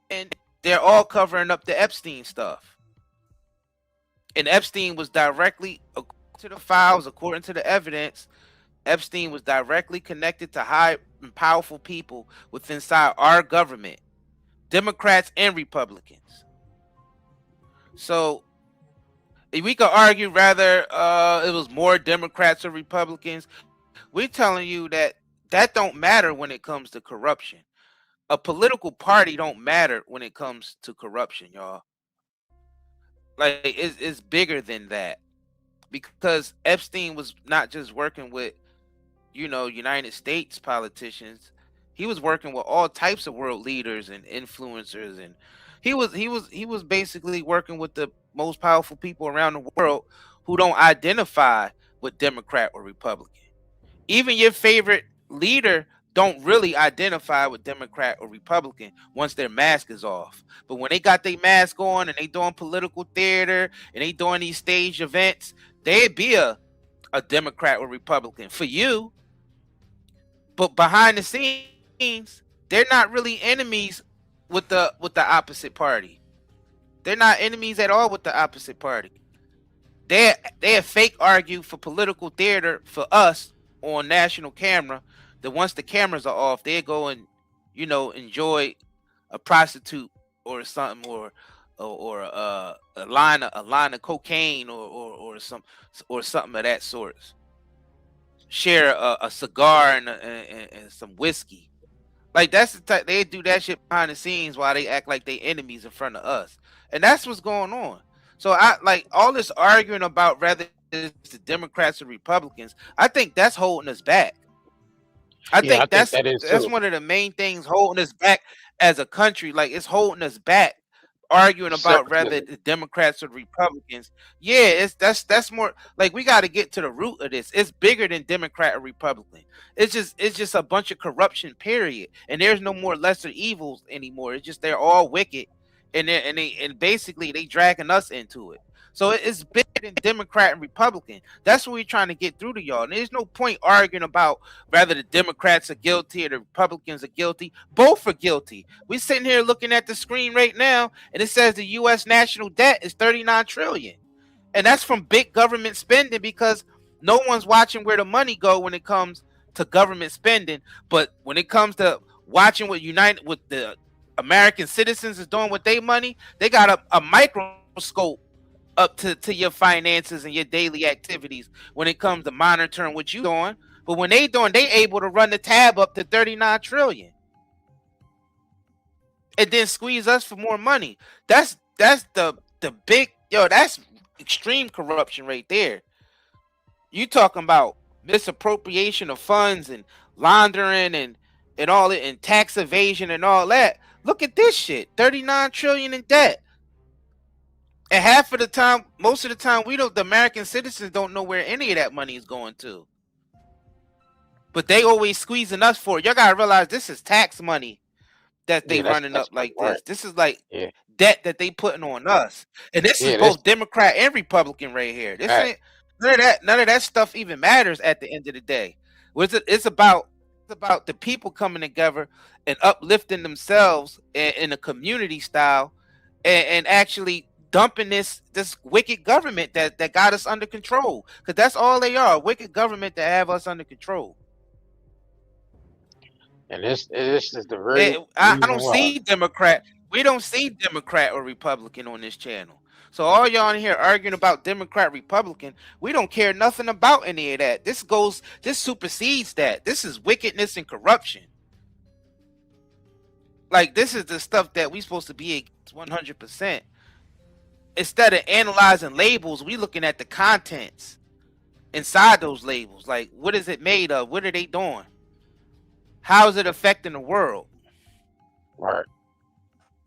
and they're all covering up the Epstein stuff. And Epstein was directly, according to the files, according to the evidence, Epstein was directly connected to high and powerful people within inside our government, Democrats and Republicans. So we could argue rather it was more Democrats or Republicans. We're telling you that don't matter when it comes to corruption. A political party don't matter when it comes to corruption, y'all. Like, it's bigger than that, because Epstein was not just working with United States politicians. He was working with all types of world leaders and influencers, and he was basically working with the most powerful people around the world who don't identify with Democrat or Republican. Even your favorite leader don't really identify with Democrat or Republican once their mask is off. But when they got their mask on and they doing political theater and they doing these stage events, they'd be a Democrat or Republican for you. But behind the scenes, they're not really enemies with the opposite party. They're not enemies at all with the opposite party. They fake argue for political theater for us on national camera. That once the cameras are off, they go and enjoy a prostitute or something, or a line of cocaine or something of that sort. Share a cigar and some whiskey. Like, that's the type, they do that shit behind the scenes while they act like they enemies in front of us. And that's what's going on. So I like all this arguing about whether it's the Democrats or Republicans. I think that's holding us back. I think that's one of the main things holding us back as a country. Like, it's holding us back, arguing about whether the Democrats or the Republicans. Yeah, that's more like, we got to get to the root of this. It's bigger than Democrat or Republican. It's just a bunch of corruption, period. And there's no more lesser evils anymore. It's just they're all wicked, and basically they dragging us into it. So it's bigger than Democrat and Republican. That's what we're trying to get through to y'all. And there's no point arguing about whether the Democrats are guilty or the Republicans are guilty. Both are guilty. We're sitting here looking at the screen right now, and it says the U.S. national debt is $39 trillion. And that's from big government spending, because no one's watching where the money go when it comes to government spending. But when it comes to watching what the American citizens is doing with their money, they got a microscope up to your finances and your daily activities when it comes to monitoring what you doing. But when they able to run the tab up to $39 trillion and then squeeze us for more money. That's the big, that's extreme corruption right there. You talking about misappropriation of funds and laundering and all it and tax evasion and all that. Look at this shit. 39 trillion in debt. And half of the time, most of the time, the American citizens don't know where any of that money is going to. But they always squeezing us for it. Y'all gotta realize this is tax money that they running up like this. This is like debt that they putting on us. And this is both Democrat and Republican right here. This ain't none of that stuff even matters at the end of the day. It's about the people coming together and uplifting themselves in a community style and actually dumping this wicked government that got us under control. Because that's all they are, a wicked government that have us under control. And this is the very I don't see Democrat. We don't see Democrat or Republican on this channel. So all y'all in here arguing about Democrat, Republican, we don't care nothing about any of that. This supersedes that. This is wickedness and corruption. Like, this is the stuff that we supposed to be against 100%. Instead of analyzing labels, we looking at the contents inside those labels. Like, what is it made of? What are they doing? How is it affecting the world? Right.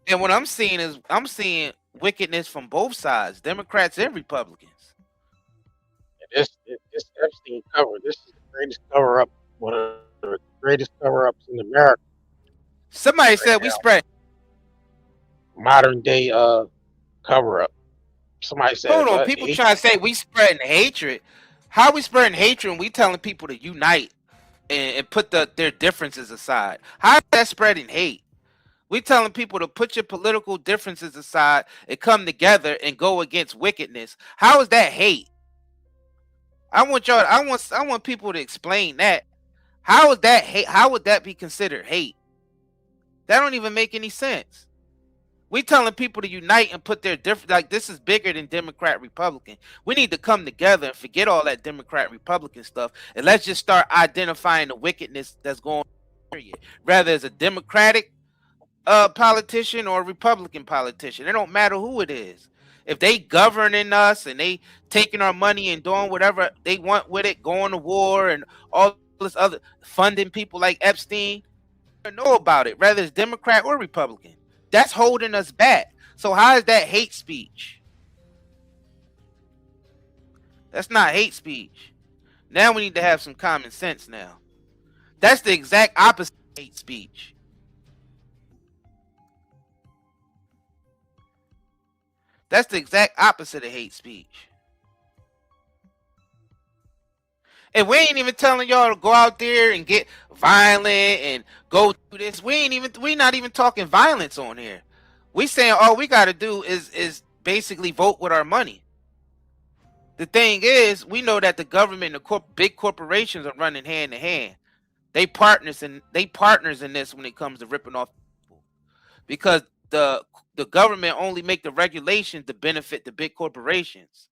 And what I'm seeing wickedness from both sides, Democrats and Republicans. This Epstein cover. This is the greatest cover up. One of the greatest cover ups in America. Somebody said we spread modern day cover up. Somebody said. Hold on, people trying to say we spreading hatred. How are we spreading hatred when we telling people to unite and put their differences aside? How is that spreading hate? We telling people to put your political differences aside and come together and go against wickedness. How is that hate? I want people to explain that. How is that hate? How would that be considered hate? That don't even make any sense. We telling people to unite and put their different, like, this is bigger than Democrat, Republican. We need to come together and forget all that Democrat, Republican stuff, and let's just start identifying the wickedness that's going on. Rather as a Democratic politician or a Republican politician, it don't matter who it is. If they governing us and they taking our money and doing whatever they want with it, going to war and all this other funding people like Epstein, know about it, whether it's Democrat or Republican. That's holding us back. So how is that hate speech? That's not hate speech. Now we need to have some common sense now. That's the exact opposite of hate speech. That's the exact opposite of hate speech. And we ain't even telling y'all to go out there and get violent and go through this. We not even talking violence on here. We saying all we got to do is basically vote with our money. The thing is, we know that the government and the big corporations are running hand in hand. They partners in this when it comes to ripping off people, because the government only make the regulations to benefit the big corporations,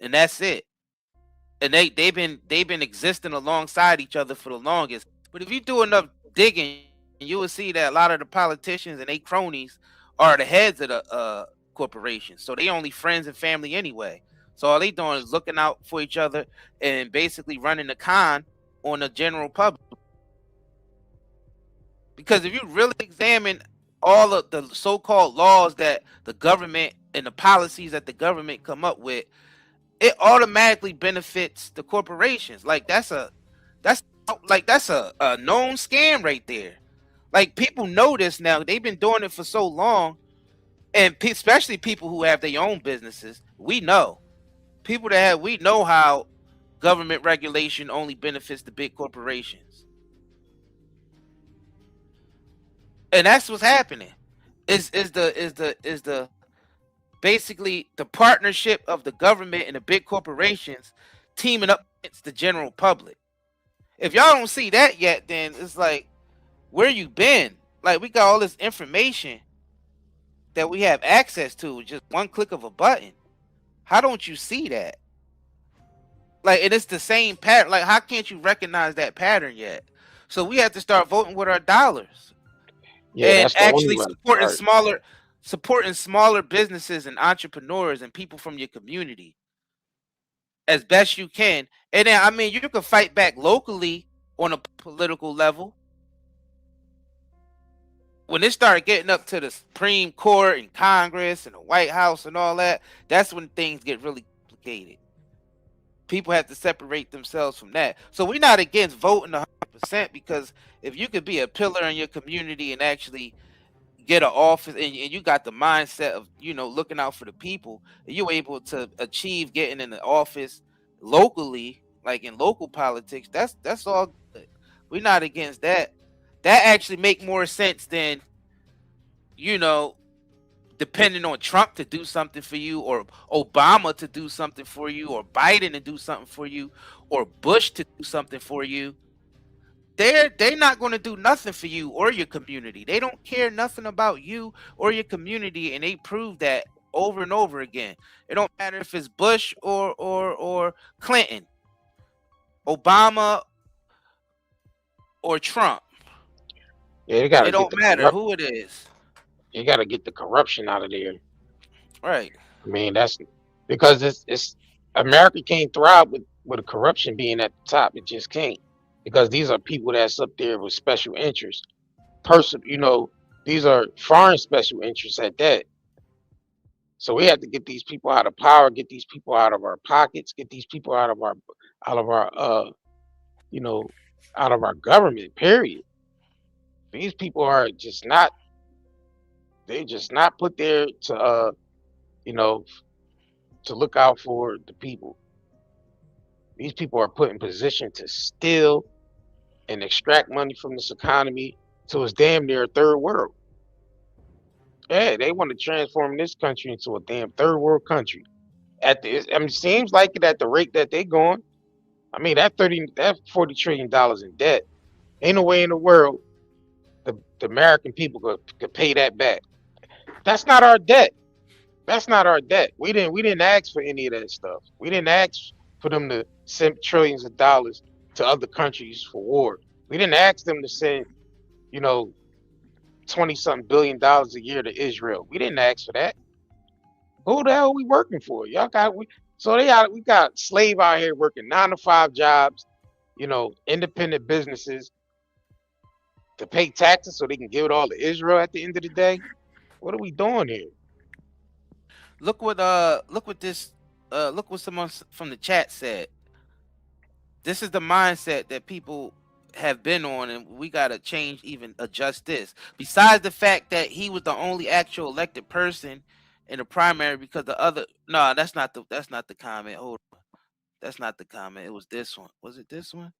and that's it. And they've been existing alongside each other for the longest. But if you do enough digging, you will see that a lot of the politicians and they cronies are the heads of the corporations. So they only friends and family anyway. So all they doing is looking out for each other and basically running the con on the general public. Because if you really examine all of the so-called laws that the government and the policies that the government come up with, it automatically benefits the corporations. Like that's a known scam right there. Like, people know this now. They've been doing it for so long, and especially people who have their own businesses. We know we know how government regulation only benefits the big corporations, and that's what's happening. Is the basically the partnership of the government and the big corporations teaming up against the general public. If y'all don't see that yet, then it's like, where you been? Like, we got all this information that we have access to with just one click of a button. How don't you see that? Like, and it's the same pattern. Like, how can't you recognize that pattern yet? So we have to start voting with our dollars. Yeah, and actually supporting smaller businesses and entrepreneurs and people from your community. as best you can. And then, I mean, you can fight back locally on a political level. When it started getting up to the Supreme Court and Congress and the White House and all that, that's when things get really complicated. People have to separate themselves from that. So we're not against voting 100%, because if you could be a pillar in your community and actually get an office, and you got the mindset of, you know, looking out for the people, and you're able to achieve getting in the office locally, like in local politics, that's all good. We're not against that. That actually make more sense than, you know, depending on Trump to do something for you, or Obama to do something for you, or Biden to do something for you, or Bush to do something for you. They're not going to do nothing for you or your community. They don't care nothing about you or your community, and they prove that over and over again. It don't matter if it's Bush or Clinton, Obama or Trump. Yeah, it don't matter who it is. You got to get the corruption out of there. Right. I mean, that's because it's America can't thrive with the corruption being at the top. It just can't, because these are people that's up there with special interests. You know, these are foreign special interests at that. So we have to get these people out of power, get these people out of our pockets, get these people out of our you know, out of our government, period. These people are just not, they're just not put there to you know, to look out for the people. These people are put in position to steal and extract money from this economy, so it's damn near a third world. Yeah, they want to transform this country into a damn third world country. I mean, it seems like it at the rate that they going. I mean, that $40 trillion in debt, ain't no way in the world the American people could pay that back. That's not our debt. That's not our debt. We didn't ask for any of that stuff. We didn't ask for them to send trillions of dollars to other countries for war. We didn't ask them to send, you know, 20-something billion dollars a year to Israel. We didn't ask for that. Who the hell are we working for? We got slave out here working 9-to-5 jobs, you know, independent businesses to pay taxes so they can give it all to Israel at the end of the day. What are we doing here? Look what someone from the chat said. This is the mindset that people have been on, and we gotta change, even adjust this. Besides the fact that he was the only actual elected person in the primary, because the other, no, that's not the comment. Hold on. That's not the comment. It was this one. Was it this one?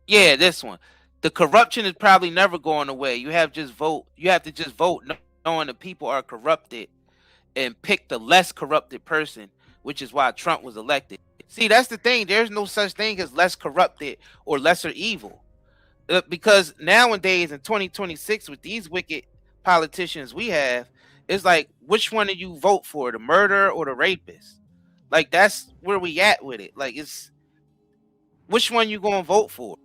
Yeah, this one. The corruption is probably never going away. You have to just vote knowing the people are corrupted, and pick the less corrupted person, which is why Trump was elected. See, that's the thing. There's no such thing as less corrupted or lesser evil. Because nowadays in 2026, with these wicked politicians we have, it's like, which one do you vote for, the murderer or the rapist? Like, that's where we at with it. Like, it's which one you gonna vote for?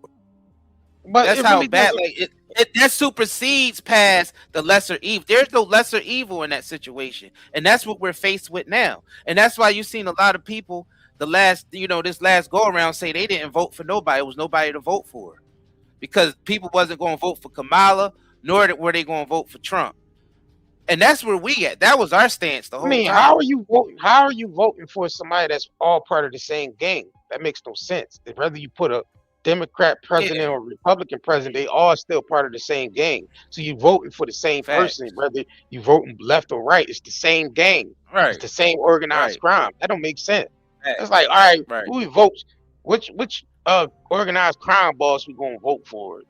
But that's how really bad. Like, that supersedes past the lesser evil. There's no lesser evil in that situation, and that's what we're faced with now. And that's why you've seen a lot of people this last go around say they didn't vote for nobody. It was nobody to vote for, because people wasn't going to vote for Kamala, nor were they going to vote for Trump. And that's where we at. That was our stance the whole time. How are you voting for somebody that's all part of the same gang? That makes no sense. Whether you put a Democrat president or Republican president, they all still part of the same gang. So you voting for the same person, whether you voting left or right. It's the same gang. Right. It's the same organized crime. That don't make sense. It's like, all right, who we vote? Which organized crime boss we gonna vote for?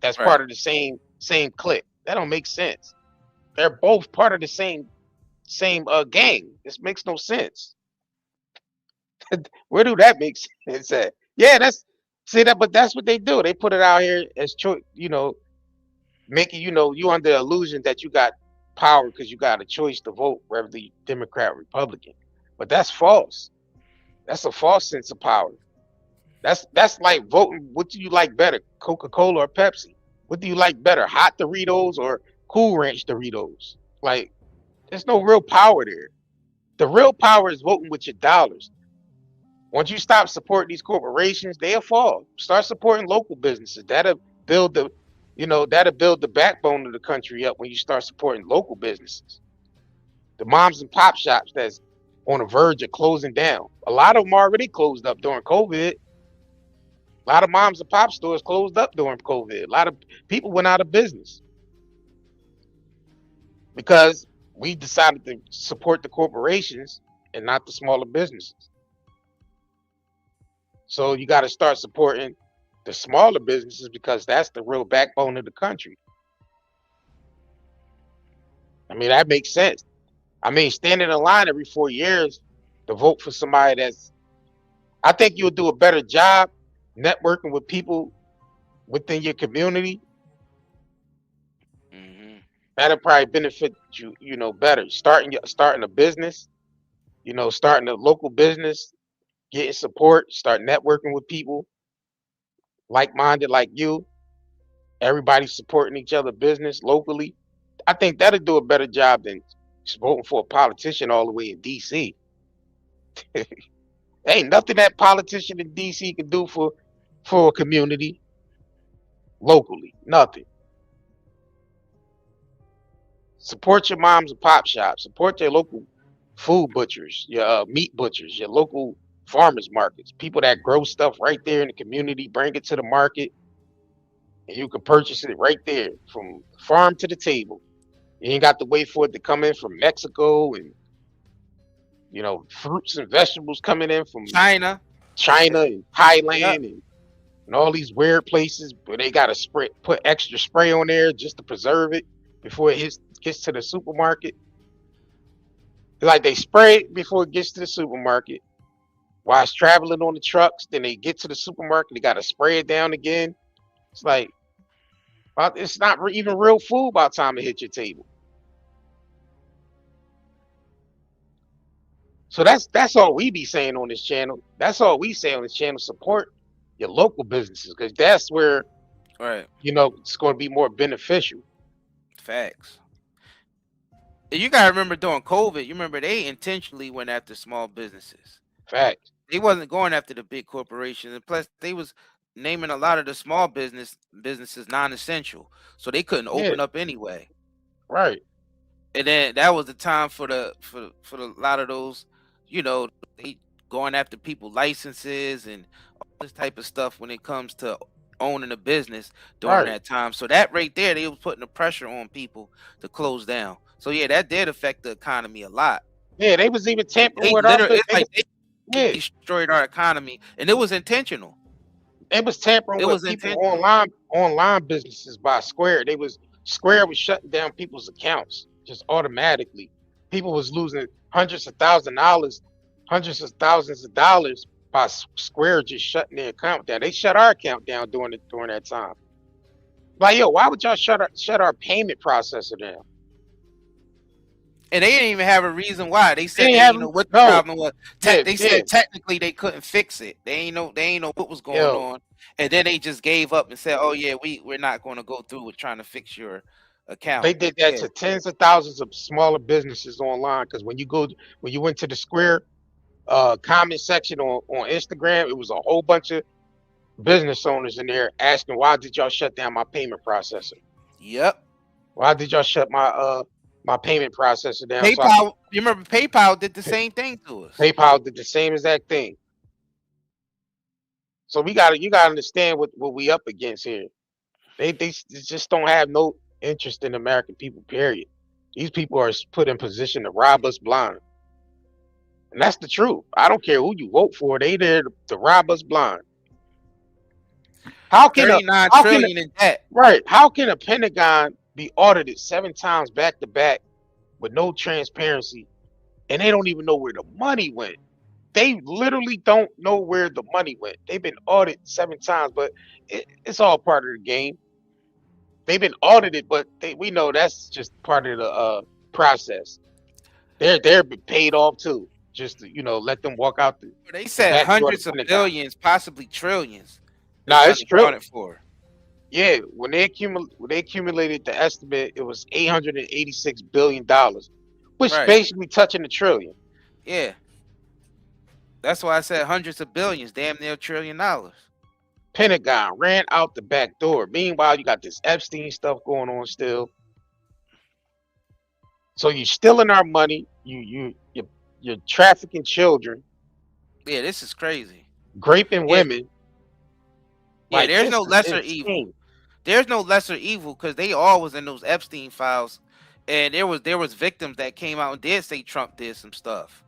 That's part of the same clique. That don't make sense. They're both part of the same gang. This makes no sense. Where do that make sense at? Yeah, but that's what they do. They put it out here as choice, making you under the illusion that you got power because you got a choice to vote, whether the Democrat or Republican. But that's false. That's a false sense of power. That's like voting. What do you like better, Coca-Cola or Pepsi? What do you like better, hot Doritos or Cool Ranch Doritos? Like, there's no real power there. The real power is voting with your dollars. Once you stop supporting these corporations, they'll fall. Start supporting local businesses. That'll build the, that'll build the backbone of the country up when you start supporting local businesses. The moms and pop shops that's on the verge of closing down. A lot of them already closed up during COVID. A lot of moms and pop stores closed up during COVID. A lot of people went out of business because we decided to support the corporations and not the smaller businesses. So you got to start supporting the smaller businesses because that's the real backbone of the country. I mean, that makes sense. I mean, standing in line every 4 years to vote for somebody I think you'll do a better job networking with people within your community. That'll probably benefit you, better. Starting a business, starting a local business, getting support, start networking with people like-minded like you. Everybody supporting each other business locally. I think that'll do a better job than just voting for a politician all the way in DC. Ain't nothing that politician in DC can do for a community locally. Nothing. Support your moms and pop shops. Support your local food butchers, your meat butchers, your local farmers markets. People that grow stuff right there in the community, bring it to the market, and you can purchase it right there from farm to the table. You ain't got to wait for it to come in from Mexico and fruits and vegetables coming in from China and Thailand and all these weird places where they got to put extra spray on there just to preserve it before it gets to the supermarket. Like they spray it before it gets to the supermarket. While it's traveling on the trucks, then they get to the supermarket, they got to spray it down again. It's like, it's not even real food by the time it hits your table. So that's all we be saying on this channel. That's all we say on this channel. Support your local businesses because that's where, it's going to be more beneficial. Facts. You gotta remember during COVID, you remember they intentionally went after small businesses. Facts. They wasn't going after the big corporations, and plus they was naming a lot of the small businesses non-essential, so they couldn't open up anyway. Right. And then that was the time for a lot of those, they going after people licenses and all this type of stuff when it comes to owning a business during that time. So that right there, they was putting the pressure on people to close down. So yeah, that did affect the economy a lot. Yeah, they was even tampering with they destroyed our economy, and it was intentional. It was tampering with people online businesses by Square. Square was shutting down people's accounts just automatically. People was losing hundreds of thousands of dollars by Square just shutting their account down. They shut our account down during that time. Like, yo, why would y'all shut our payment processor down? And they didn't even have a reason why. They said what the problem was. They said technically they couldn't fix it. They ain't know what was going on. And then they just gave up and said, "Oh yeah, we're not going to go through with trying to fix your account." They did that to tens of thousands of smaller businesses online. Because when you went to the Square comment section on Instagram, it was a whole bunch of business owners in there asking, "Why did y'all shut down my payment processor?" Yep. Why did y'all shut my payment processor down? PayPal, you remember PayPal did the same thing to us. PayPal did the same exact thing. So you gotta understand what we up against here. They just don't have no interest in American people, period. These people are put in position to rob us blind. And that's the truth. I don't care who you vote for, they there to rob us blind. How can $39 trillion in debt? Right. How can a Pentagon be audited 7 times back to back with no transparency, and they don't even know where the money went? They literally don't know where the money went. They've been audited 7 times, but it's all part of the game. They've been audited, but we know that's just part of the process. They're been paid off too, just to let them walk out. They said hundreds of billions, possibly trillions. Nah, it's true. Yeah, when they accumulated the estimate, it was $886 billion, which basically touching $1 trillion. Yeah. That's why I said hundreds of billions, damn near $1 trillion. Pentagon ran out the back door. Meanwhile, you got this Epstein stuff going on still. So you're stealing our money. You're trafficking children. Yeah, this is crazy. Raping women. Yeah, Like, there's this no is lesser insane. evil. There's no lesser evil because they all was in those Epstein files, and there was victims that came out and did say Trump did some stuff,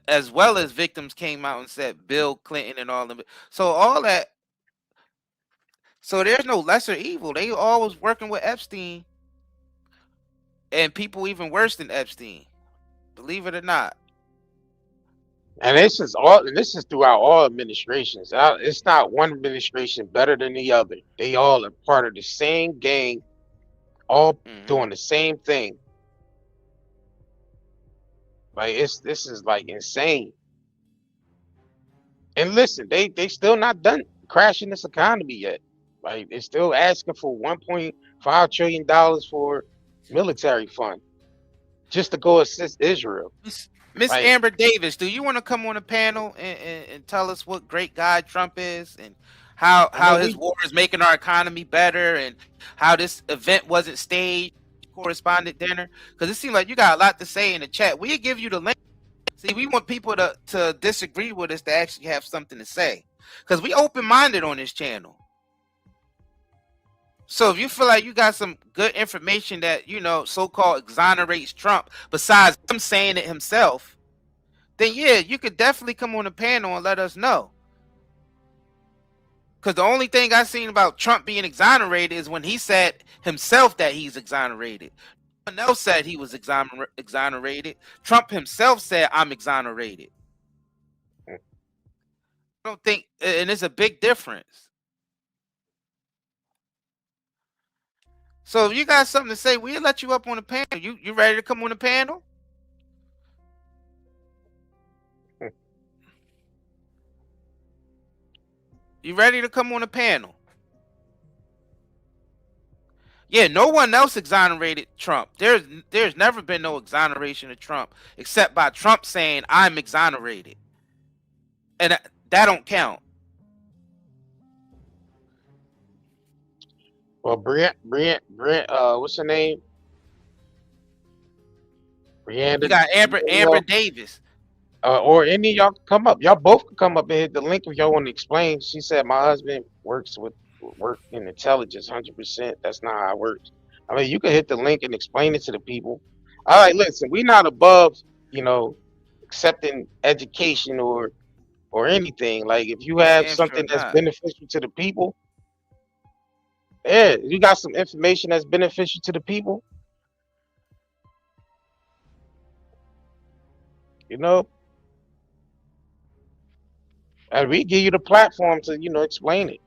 as well as victims came out and said Bill Clinton and all of it. So all that. So there's no lesser evil. They all was working with Epstein, and people even worse than Epstein, believe it or not. And this is throughout all administrations. It's not one administration better than the other. They all are part of the same gang, all doing the same thing. Like, this is like insane. And listen, they still not done crashing this economy yet. Like, they're still asking for $1.5 trillion for military fund just to go assist Israel. Miss Amber Davis, do you want to come on a panel and tell us what great guy Trump is and how his war is making our economy better and how this event wasn't staged, correspondent dinner? Because it seems like you got a lot to say in the chat. We'll give you the link. See, we want people to disagree with us to actually have something to say because we open-minded on this channel. So if you feel like you got some good information that, you know, so-called exonerates Trump, besides him saying it himself, then yeah, you could definitely come on the panel and let us know. Because the only thing I've seen about Trump being exonerated is when he said himself that he's exonerated. No one else said he was exonerated. Trump himself said, I'm exonerated. I don't think, and it's a big difference. So if you got something to say, we'll let you up on the panel. You ready to come on the panel? You ready to come on the panel? Yeah, no one else exonerated Trump. There's never been no exoneration of Trump except by Trump saying I'm exonerated. And that don't count. Well, Brent, what's her name? Brianna. You got Amber Davis. Or any of y'all come up. Y'all both can come up and hit the link if y'all want to explain. She said my husband work in intelligence 100%. That's not how it works. I mean, you can hit the link and explain it to the people. All right, listen, we're not above, you know, accepting education or anything. Like, if you have something that's beneficial to the people, yeah, you got some information that's beneficial to the people, you know, and we give you the platform to, you know, explain it.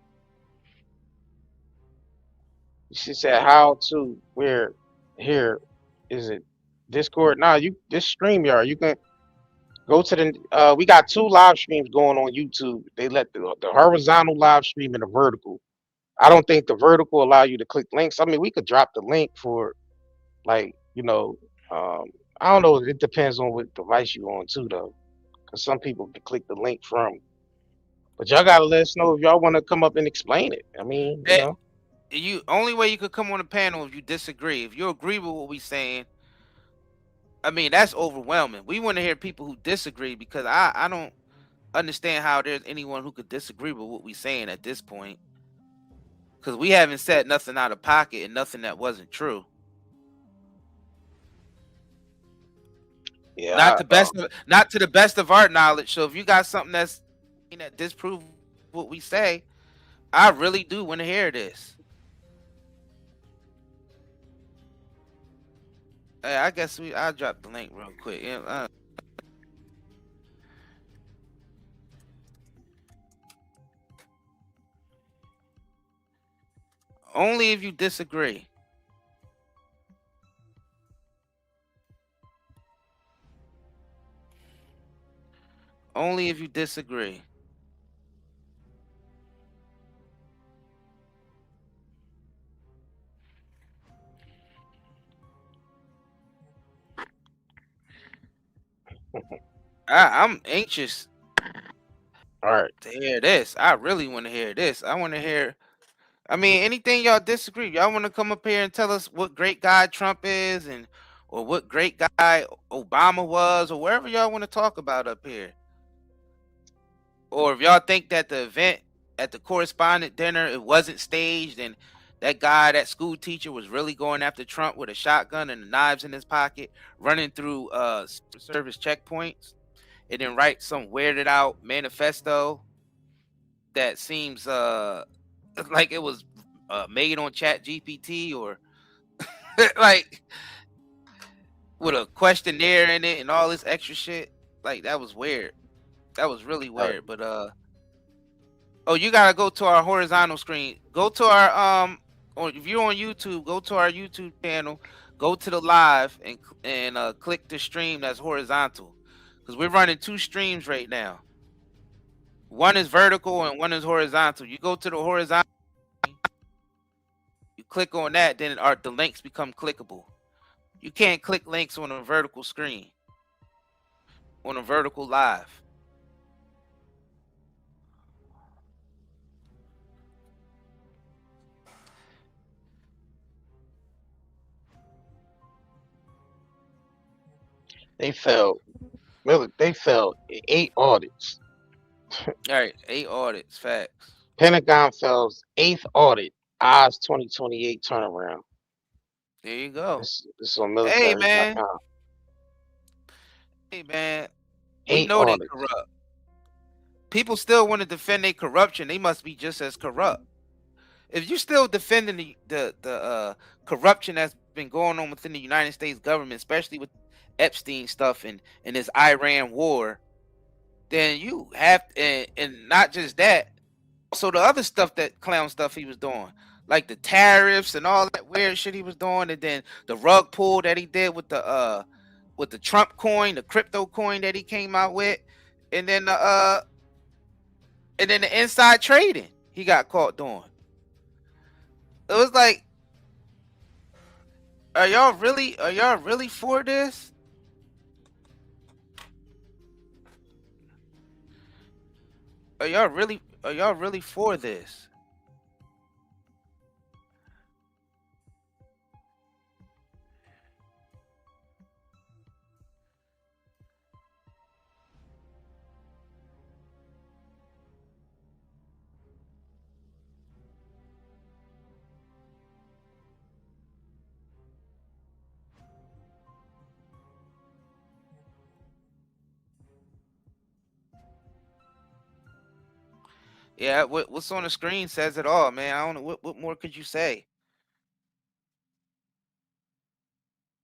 She said, how to, where, here, is it Discord? Nah, this StreamYard, you can go to the, we got 2 live streams going on YouTube. They let the horizontal live stream and the vertical. I don't think the vertical allow you to click links. I mean, we could drop the link for, like, you know, I don't know. It depends on what device you on too, though, because some people can click the link from. But y'all gotta let us know if y'all want to come up and explain it. I mean, you know. Only way you could come on the panel if you disagree. If you agree with what we saying, I mean, that's overwhelming. We want to hear people who disagree because I don't understand how there's anyone who could disagree with what we saying at this point. Because we haven't said nothing out of pocket and nothing that wasn't true. Yeah, not to the best of our knowledge. So if you got something that disproves what we say, I really do want to hear this. Hey, I guess I'll drop the link real quick. Only if you disagree. Only if you disagree. I'm anxious. All right. To hear this. I really want to hear this. I want to hear. I mean, anything y'all disagree. Y'all want to come up here and tell us what great guy Trump is, or what great guy Obama was, or wherever y'all want to talk about up here. Or if y'all think that the event at the correspondent dinner, it wasn't staged, and that guy, that school teacher, was really going after Trump with a shotgun and the knives in his pocket, running through service checkpoints, and then write some weirded out manifesto that seems like it was made on Chat GPT, or like with a questionnaire in it and all this extra shit. Like, that was weird. That was really weird. But oh, you gotta go to our horizontal screen. Go to our or if you're on YouTube, go to our YouTube channel, go to the live, and click the stream that's horizontal, because we're running 2 streams right now. One is vertical and one is horizontal. You go to the horizontal, you click on that, then the links become clickable. You can't click links on a vertical screen, on a vertical live. They failed. They failed 8 audits. All right, 8 audits. Facts. Pentagon fails 8th audit. Odds 2028 turnaround. There you go. This is on military.com. Hey man, we know they audits. corrupt. People still want to defend their corruption. They must be just as corrupt. If you're still defending the corruption that's been going on within the United States government, especially with Epstein stuff and this Iran war, then you have and not just that, also the other stuff, that clown stuff he was doing, like the tariffs and all that weird shit he was doing, and then the rug pull that he did with the Trump coin, the crypto coin that he came out with, and then the inside trading he got caught doing. It was like, are y'all really for this? Are y'all really for this? Yeah, what's on the screen says it all, man. I don't know what more could you say.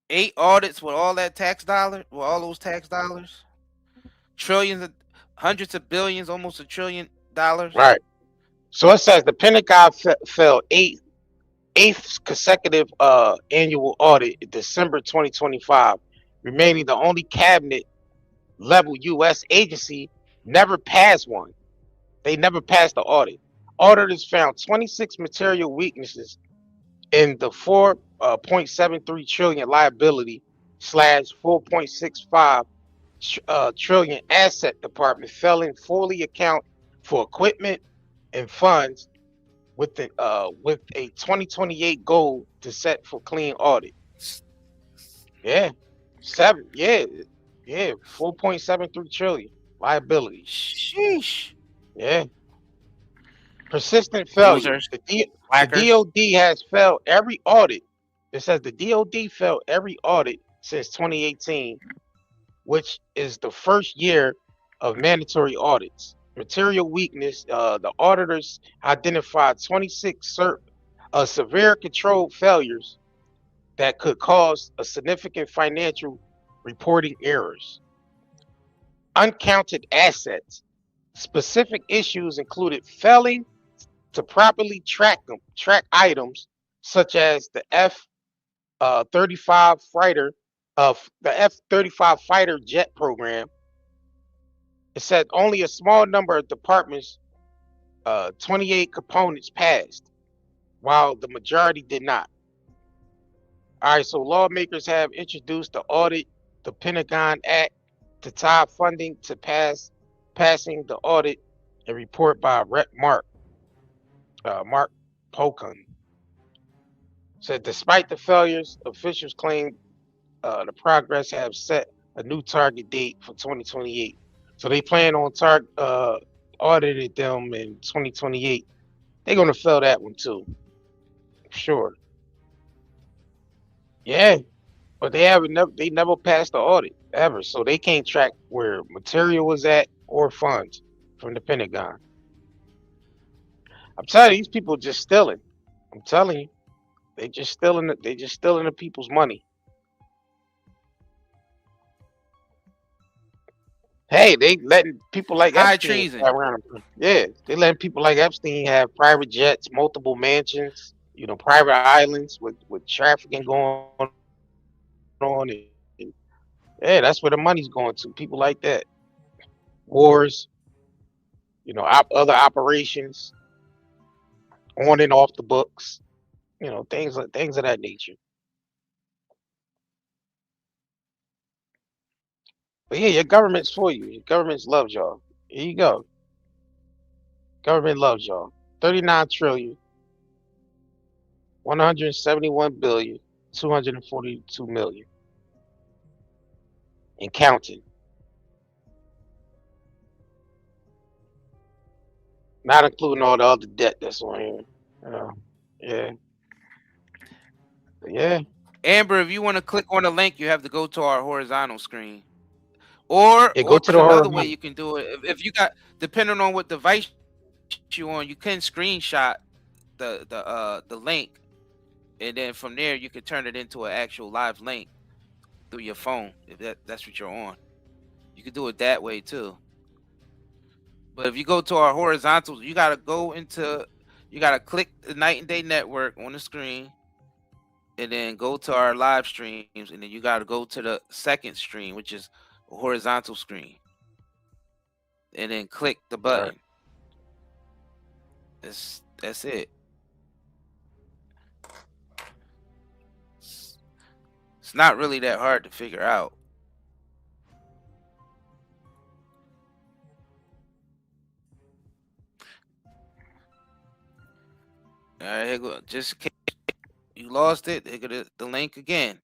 8 audits with all that tax dollar, with all those tax dollars, trillions, hundreds of billions, almost $1 trillion. Right. So it says the Pentagon fell 8th consecutive annual audit in December 2025, remaining the only cabinet level U.S. agency never passed one. They never passed the audit. Auditors found 26 material weaknesses in the 4.73 trillion liability / 4.65 trillion asset department, failing fully account for equipment and funds with a 2028 goal to set for clean audit. Yeah, 4.73 trillion liability. Sheesh. Yeah. Persistent failure. The DOD has failed every audit. It says the DOD failed every audit since 2018, which is the first year of mandatory audits. Material weakness. The auditors identified 26 severe control failures that could cause a significant financial reporting errors. Uncounted assets. Specific issues included failing to properly track items such as the F-35 fighter jet program. It said only a small number of departments, 28 components passed, while the majority did not. All right, so lawmakers have introduced the Audit the Pentagon Act to tie funding to passing the audit, a report by Mark Pocan said despite the failures, officials claim the progress have set a new target date for 2028. So they plan on auditing them in 2028. They're gonna fail that one too, sure. Yeah, but they never passed the audit ever, so they can't track where material was at or funds from the Pentagon. I'm telling you, these people just stealing. I'm telling you, they just stealing the people's money. Hey, they letting people like High Epstein treason. around. Yeah, they letting people like Epstein have private jets, multiple mansions, private islands with trafficking going on. And yeah, that's where the money's going to. People like that. Wars, other operations on and off the books, things of that nature. But yeah, your government's for you. Your government loves y'all. Here you go. Government loves y'all. 39 trillion, 171 billion, 242 million. And counting. Not including all the other debt that's on here. Yeah. Yeah. Amber, if you want to click on the link, you have to go to our horizontal screen. Or go to the another way you can do it. If you got, depending on what device you on, you can screenshot the link, and then from there you can turn it into an actual live link through your phone if that's what you're on. You can do it that way too. But if you go to our horizontals, you gotta click the Night and Day Network on the screen, and then go to our live streams, and then you gotta go to the second stream, which is a horizontal screen, and then click the button. That's it. It's not really that hard to figure out. All right, here go. Just in case you lost it, here go the link again.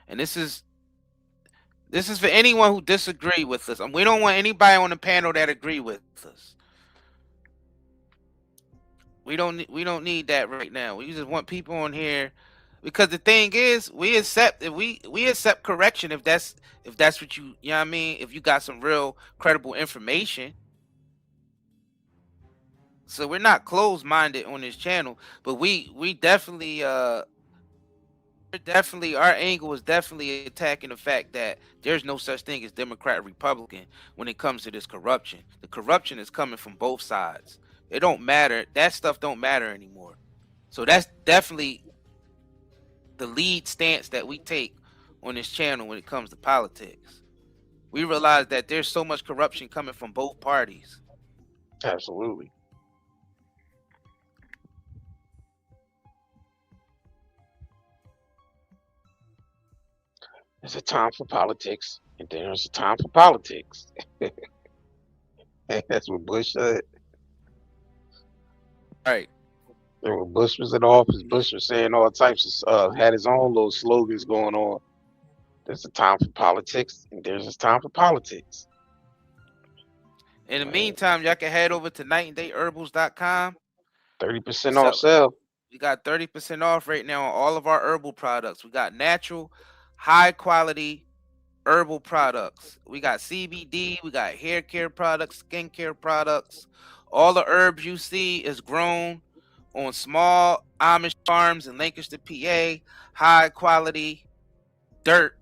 And this is for anyone who disagree with us. And we don't want anybody on the panel that agree with us. We don't need that right now. We just want people on here, because the thing is, we accept correction if that's what you know what I mean, if you got some real credible information. So we're not closed-minded on this channel, but we definitely our angle is definitely attacking the fact that there's no such thing as Democrat or Republican when it comes to this corruption. The corruption is coming from both sides. It don't matter. That stuff don't matter anymore. So that's definitely the lead stance that we take on this channel when it comes to politics. We realize that there's so much corruption coming from both parties. Absolutely. There's a time for politics, and then there's a time for politics. That's what Bush said. Right. And when Bush was in office, Bush was saying all types of had his own little slogans going on. There's a time for politics, and there's a time for politics. In the meantime, y'all can head over to nightandayherbals.com. 30% off sale. We got 30% off right now on all of our herbal products. We got natural, high quality herbal products. We got CBD, we got hair care products, skin care products. All the herbs you see is grown on small Amish farms in Lancaster, PA. High quality dirt,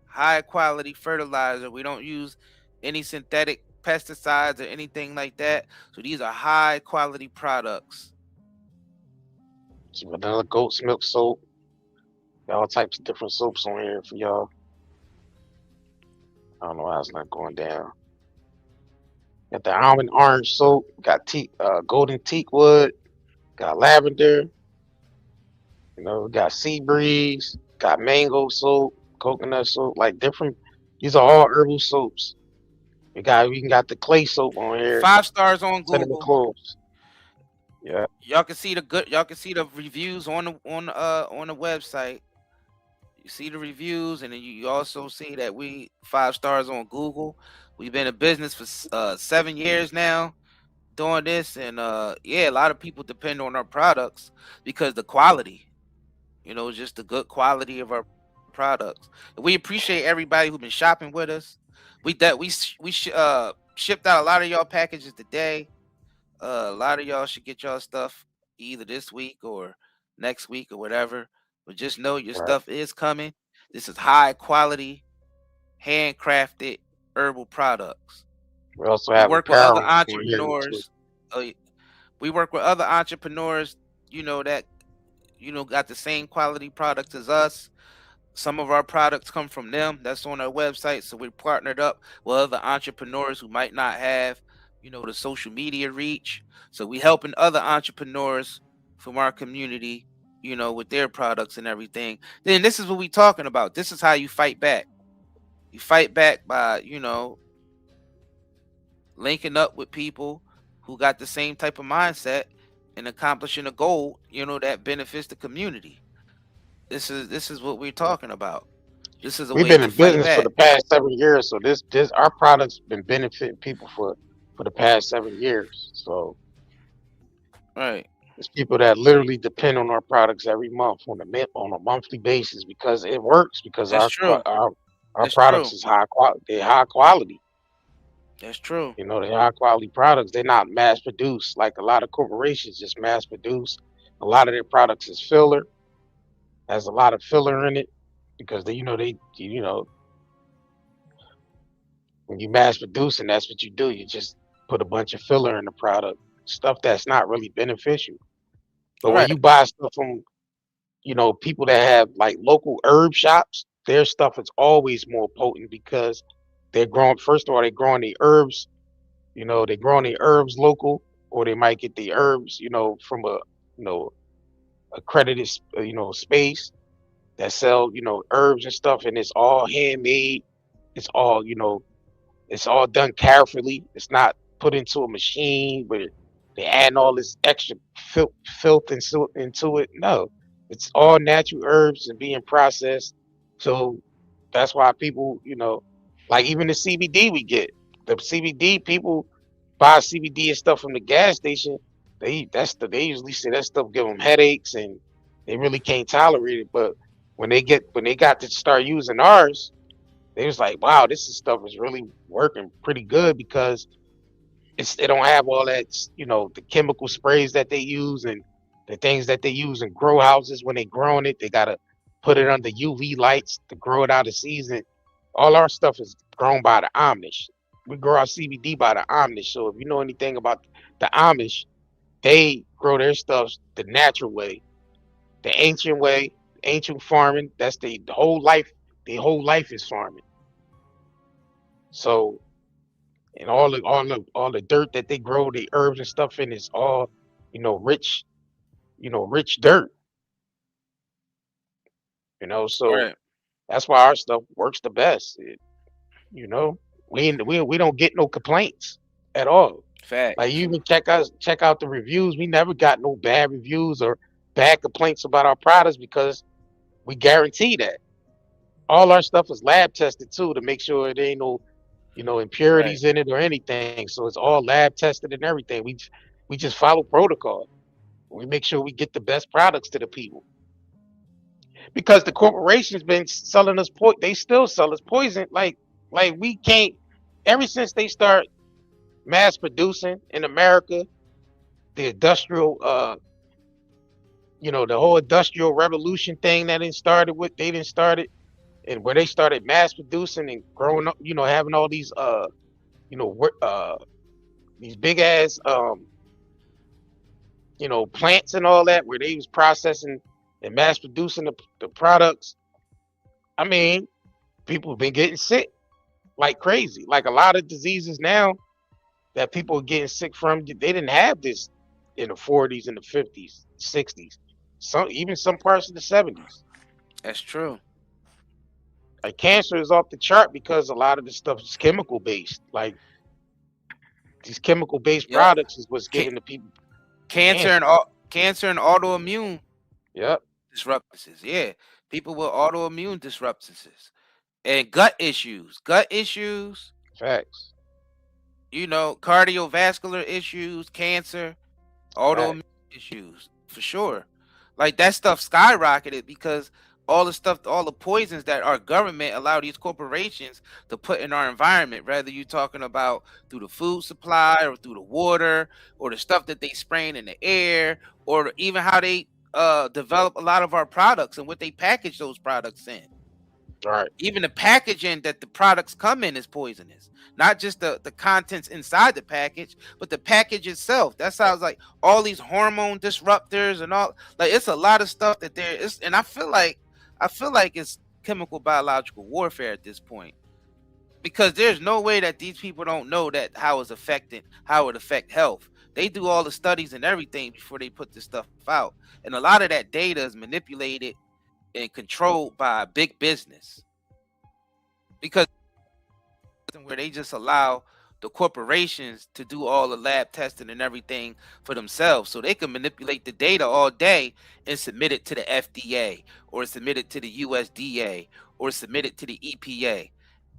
high quality fertilizer. We don't use any synthetic pesticides or anything like that. So these are high quality products. Some vanilla goat's milk soap. Got all types of different soaps on here for y'all. I don't know how it's not going down. Got the almond orange soap. Got golden teak wood. Got lavender. You know, we got sea breeze, got mango soap, coconut soap, like different. These are all herbal soaps. We even got the clay soap on here. 5 stars on Cinnamon Google. cloves. Yeah. Y'all can see the reviews on the website. You see the reviews, and then you also see that we 5 stars on Google. We've been in business for 7 years now doing this, and yeah, a lot of people depend on our products because the quality, you know, just the good quality of our products. We appreciate everybody who's been shopping with us. We shipped out a lot of y'all packages today. A lot of y'all should get y'all stuff either this week or next week or whatever. But just know your stuff is coming. This is high quality, handcrafted herbal products. We also have work with other apparel on here too. entrepreneurs. We work with other entrepreneurs, you know, that got the same quality products as us. Some of our products come from them. That's on our website. So we partnered up with other entrepreneurs who might not have, you know, the social media reach. So we helping other entrepreneurs from our community, you know, with their products and everything. Then this is what we talking about. This is how you fight back. You fight back by, you know, linking up with people who got the same type of mindset and accomplishing a goal, you know, that benefits the community. This is what we're talking about. This is a We've way been to in fight business back. for the past 7 years, so this our product's been benefiting people for the past 7 years. So Right. there's people that literally depend on our products every month on a monthly basis because it works, because That's true. our That's products true. is high quality. They're high quality. That's true. You know, they're high quality products. They're not mass produced like a lot of corporations just mass produce. A lot of their products is filler, has a lot of filler in it because they when you mass produce, and that's what you do, you just put a bunch of filler in the product, stuff that's not really beneficial. But when Right. you buy stuff from, you know, people that have like local herb shops, their stuff is always more potent because they're growing, first of all, they're growing the herbs, you know, they're growing the herbs local, or they might get the herbs, you know, from a, you know, accredited, you know, space that sell, you know, herbs and stuff, and it's all handmade. It's all, you know, it's all done carefully. It's not put into a machine where they add all this extra filth into it. No, it's all natural herbs and being processed. So that's why people, you know, like even the CBD we get, the CBD people buy CBD and stuff from the gas station. They usually say that stuff give them headaches and they really can't tolerate it. But when they got to start using ours, they was like, wow, stuff is really working pretty good because they don't have all that, you know, the chemical sprays that they use and the things that they use in grow houses when they growing it. They gotta put it under UV lights to grow it out of season. All our stuff is grown by the Amish. We grow our CBD by the Amish. So if you know anything about the Amish, they grow their stuff the natural way, the ancient way, ancient farming. That's the whole life. Their whole life is farming. So, and all the dirt that they grow the herbs and stuff in is all, you know, rich dirt. You know, so Right. that's why our stuff works the best. You know, we don't get no complaints at all. Fact. Like you even check out the reviews. We never got no bad reviews or bad complaints about our products because we guarantee that. All our stuff is lab tested too to make sure there ain't no, you know, impurities in it or anything. So it's all lab tested and everything. We just follow protocol. We make sure we get the best products to the people. Because the corporation's been selling us they still sell us poison. Like we can't, ever since they start mass producing in America, the industrial you know, the whole industrial revolution thing that they didn't started, and where they started mass producing and growing up, you know, having all these you know, these big ass you know, plants and all that where they was processing and mass producing the products. I mean, people have been getting sick like crazy. Like a lot of diseases now that people are getting sick from, they didn't have this in the 40s and the 50s, 60s. even some parts of the 70s. That's true. Like cancer is off the chart because a lot of this stuff is chemical based. Like these chemical based products is what's giving the people cancer and autoimmune disruptances. Yeah, people with autoimmune disruptances and gut issues. Facts. You know, cardiovascular issues, cancer, autoimmune issues for sure. Like that stuff skyrocketed because all the poisons that our government allow these corporations to put in our environment, whether you're talking about through the food supply or through the water or the stuff that they spraying in the air, or even how they develop a lot of our products and what they package those products in. Right. Even the packaging that the products come in is poisonous. Not just the contents inside the package, but the package itself. That sounds like all these hormone disruptors and all. Like it's a lot of stuff that there is, and I feel like it's chemical biological warfare at this point, because there's no way that these people don't know that how it affect health. They do all the studies and everything before they put this stuff out, and a lot of that data is manipulated and controlled by big business, because where they just allow the corporations to do all the lab testing and everything for themselves, so they can manipulate the data all day and submit it to the FDA or submit it to the USDA or submit it to the EPA,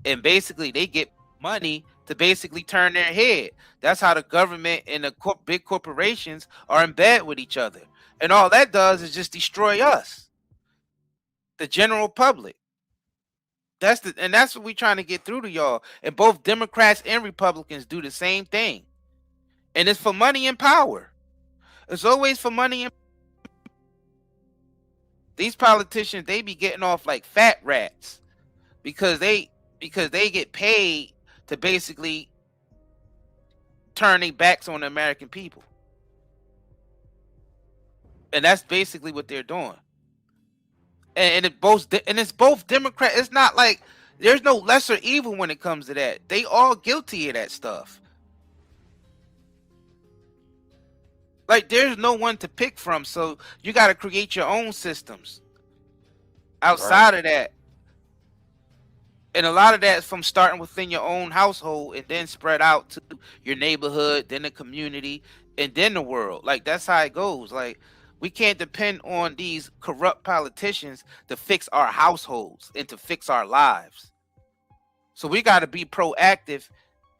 and basically they get money to basically turn their head. That's how the government and the big corporations are in bed with each other, and all that does is just destroy us, the general public. That's what we're trying to get through to y'all. And both Democrats and Republicans do the same thing. And it's for money and power. It's always for money and these politicians, they be getting off like fat rats because they get paid to basically turn their backs on the American people. And that's basically what they're doing. And it's both Democrat. It's not like there's no lesser evil when it comes to that. They all guilty of that stuff. Like there's no one to pick from, so you got to create your own systems outside of that. And a lot of that is from starting within your own household and then spread out to your neighborhood, then the community, and then the world. Like that's how it goes. Like we can't depend on these corrupt politicians to fix our households and to fix our lives. So we got to be proactive.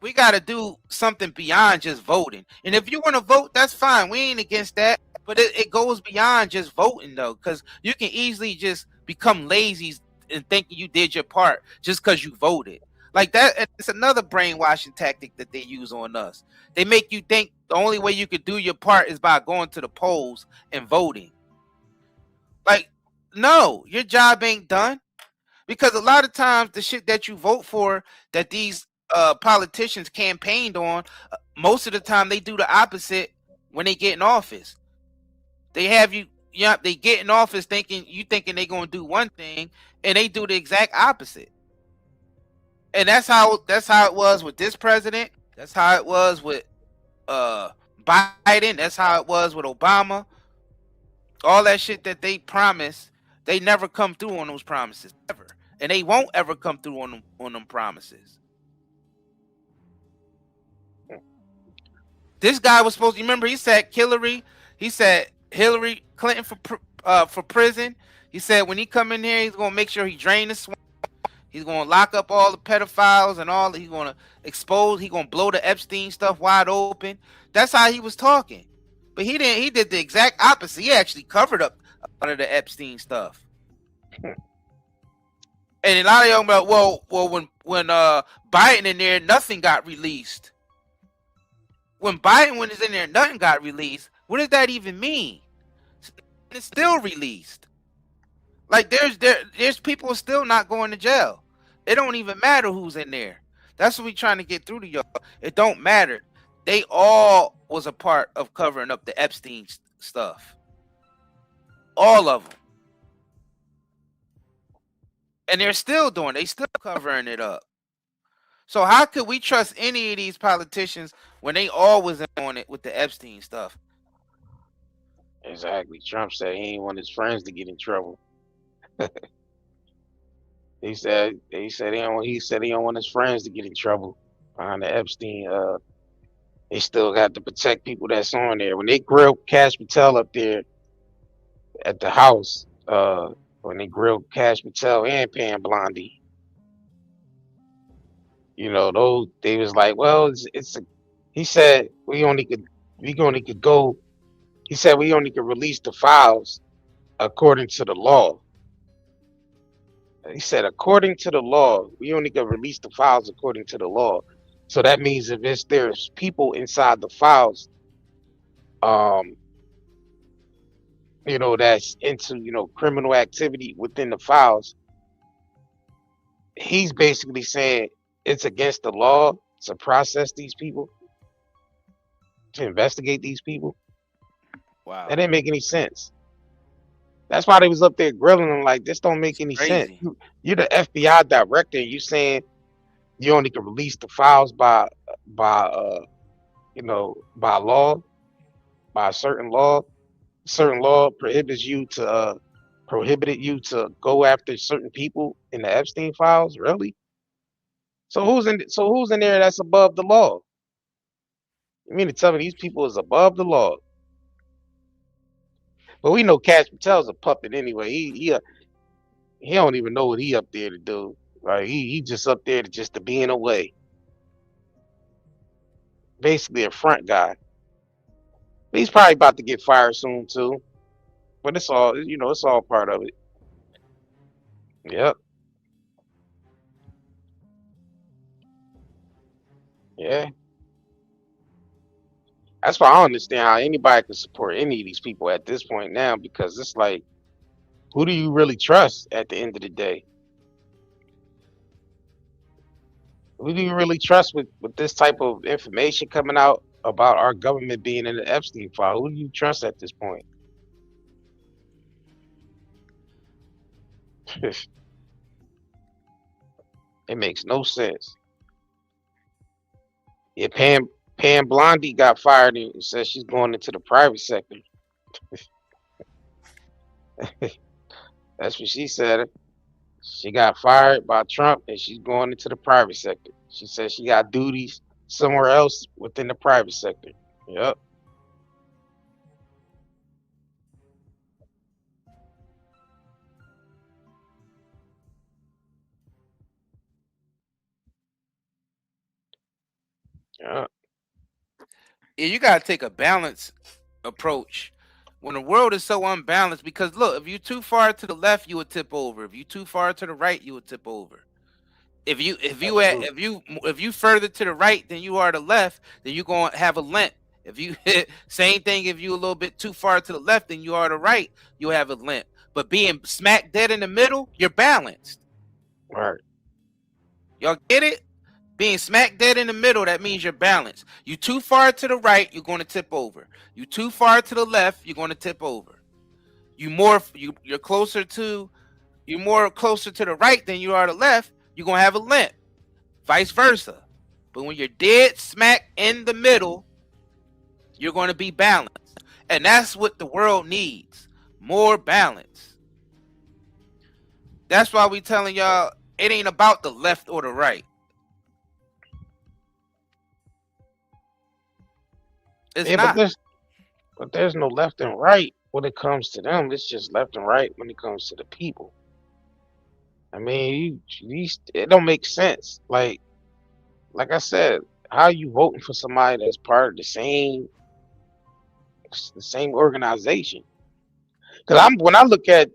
We got to do something beyond just voting. And if you want to vote, that's fine. We ain't against that. But it goes beyond just voting, though, because you can easily just become lazy and thinking you did your part just because you voted. Like that, it's another brainwashing tactic that they use on us. They make you think the only way you could do your part is by going to the polls and voting. Like, no, your job ain't done. Because a lot of times the shit that you vote for, that these politicians campaigned on, most of the time they do the opposite when they get in office. They have you, they get in office thinking they're going to do one thing, and they do the exact opposite. And that's how it was with this president. That's how it was with Biden. That's how it was with Obama. All that shit that they promised, they never come through on those promises ever, and they won't ever come through on them promises. This guy was supposed to remember. He said Hillary Clinton for prison. He said when he come in here, he's gonna make sure he drain the swamp. He's gonna lock up all the pedophiles and all. He's gonna expose. He's gonna blow the Epstein stuff wide open. That's how he was talking. But he didn't. He did the exact opposite. He actually covered up a lot of the Epstein stuff. And a lot of y'all about, well, when Biden in there, nothing got released. When Biden was in there, nothing got released. What does that even mean? It's still released. Like there's people still not going to jail. It don't even matter who's in there. That's what we trying to get through to y'all. It don't matter. They all was a part of covering up the Epstein stuff. All of them. And they're still doing. They still covering it up. So how could we trust any of these politicians when they always on it with the Epstein stuff? Exactly. Trump said he didn't want his friends to get in trouble. He said he don't want his friends to get in trouble behind the Epstein. They still got to protect people that's on there. When they grilled Cash Patel up there at the house, when they grilled Cash Patel and Pam Blondie, those they was like, well, he said we only could go. He said we only could release the files according to the law. He said, according to the law, we only can release the files according to the law. So that means if there's people inside the files, that's into, criminal activity within the files, he's basically saying it's against the law to process these people, to investigate these people. Wow. That didn't make any sense. That's why they was up there grilling them like, this don't make any sense. You're the FBI director, and you saying you only can release the files by law, by a certain law. Certain law prohibited you to go after certain people in the Epstein files. Really? So who's in there that's above the law? You mean to tell me these people is above the law? But we know Cash Patel's a puppet anyway. He don't even know what he up there to do. Right? He just up there to be in a way. Basically a front guy. He's probably about to get fired soon too. But it's all it's all part of it. Yep. Yeah. That's why I don't understand how anybody can support any of these people at this point now, because it's like, who do you really trust at the end of the day? Who do you really trust with this type of information coming out about our government being in the Epstein file? Who do you trust at this point? It makes no sense. Yeah, Pam Blondie got fired and says she's going into the private sector. That's what she said. She got fired by Trump and she's going into the private sector. She said she got duties somewhere else within the private sector. Yep. Yeah, you gotta take a balanced approach when the world is so unbalanced. Because look, if you're too far to the left, you would tip over. If you're too far to the right, you would tip over. If you further to the right than you are to the left, then you're gonna have a limp. If you same thing, if you a little bit too far to the left than you are to the right, you'll have a limp. But being smack dead in the middle, you're balanced. Right. Y'all get it? Being smack dead in the middle, that means you're balanced. You too far to the right, you're going to tip over. You too far to the left, you're going to tip over. You're more closer to the right than you are to the left, you're going to have a limp. Vice versa. But when you're dead smack in the middle, you're going to be balanced. And that's what the world needs. More balance. That's why we telling y'all it ain't about the left or the right. It's not. But there's no left and right when it comes to them. It's just left and right when it comes to the people. I mean, it don't make sense. Like I said, how are you voting for somebody that's part of the same organization? Because when I look at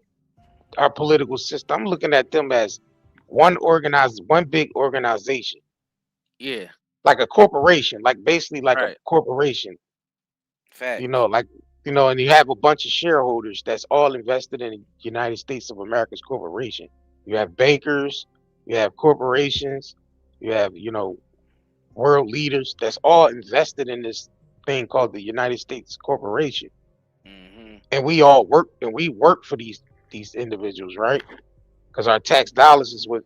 our political system, I'm looking at them as one big organization. Yeah. Like a corporation, like basically like a corporation. Fact. And you have a bunch of shareholders that's all invested in the United States of America's corporation. You have bankers, you have corporations, you have, world leaders that's all invested in this thing called the United States Corporation. Mm-hmm. And we all work for these individuals, right? Because our tax dollars is what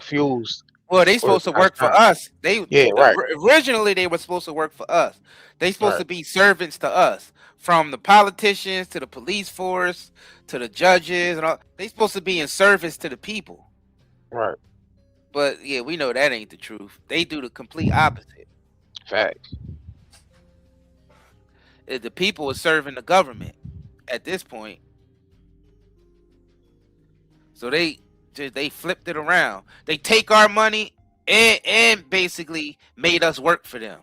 fuels Well, they supposed to work for us. Right. Originally they were supposed to work for us. They supposed Right. to be servants to us, from the politicians to the police force to the judges and all. They supposed to be in service to the people. Right. But yeah, we know that ain't the truth. They do the complete opposite. Facts. The people are serving the government at this point. So they flipped it around. They take our money and basically made us work for them.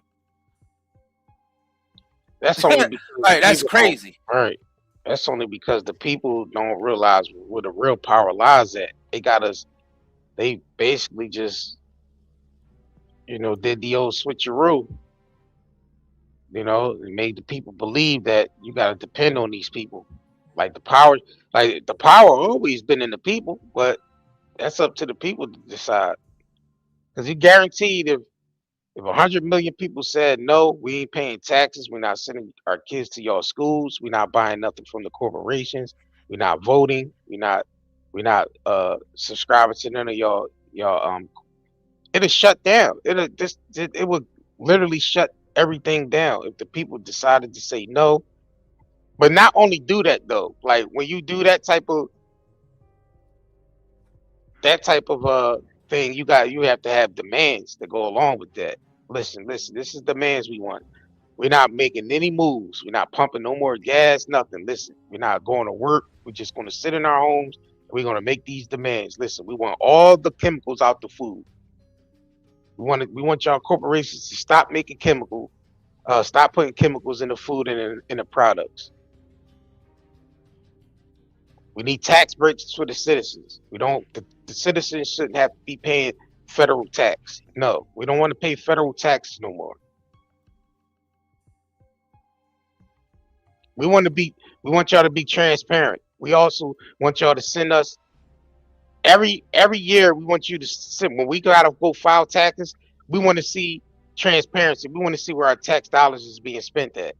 That's only because right. That's crazy. Right. That's only because the people don't realize where the real power lies at. They got us. They basically just, did the old switcheroo. It made the people believe that you got to depend on these people. Like the power always been in the people, but that's up to the people to decide. Because you guaranteed if 100 million people said no, we ain't paying taxes, we're not sending our kids to y'all schools, we're not buying nothing from the corporations, we're not voting, we're not subscribing to none of y'all it'll shut down. It would literally shut everything down if the people decided to say no. But not only do that though, like when you do that type of thing, you have to have demands that go along with that. Listen, this is demands we want. We're not making any moves. We're not pumping no more gas, nothing. Listen, we're not going to work. We're just going to sit in our homes. And we're going to make these demands. Listen, we want all the chemicals out the food. We want y'all corporations to stop making stop putting chemicals in the food and in the products. We need tax breaks for the citizens. The citizens shouldn't have to be paying federal tax. No, we don't want to pay federal taxes no more. We want y'all to be transparent. We also want y'all to send us every year. We want you to send, when we gotta go file taxes, we want to see transparency. We want to see where our tax dollars is being spent at.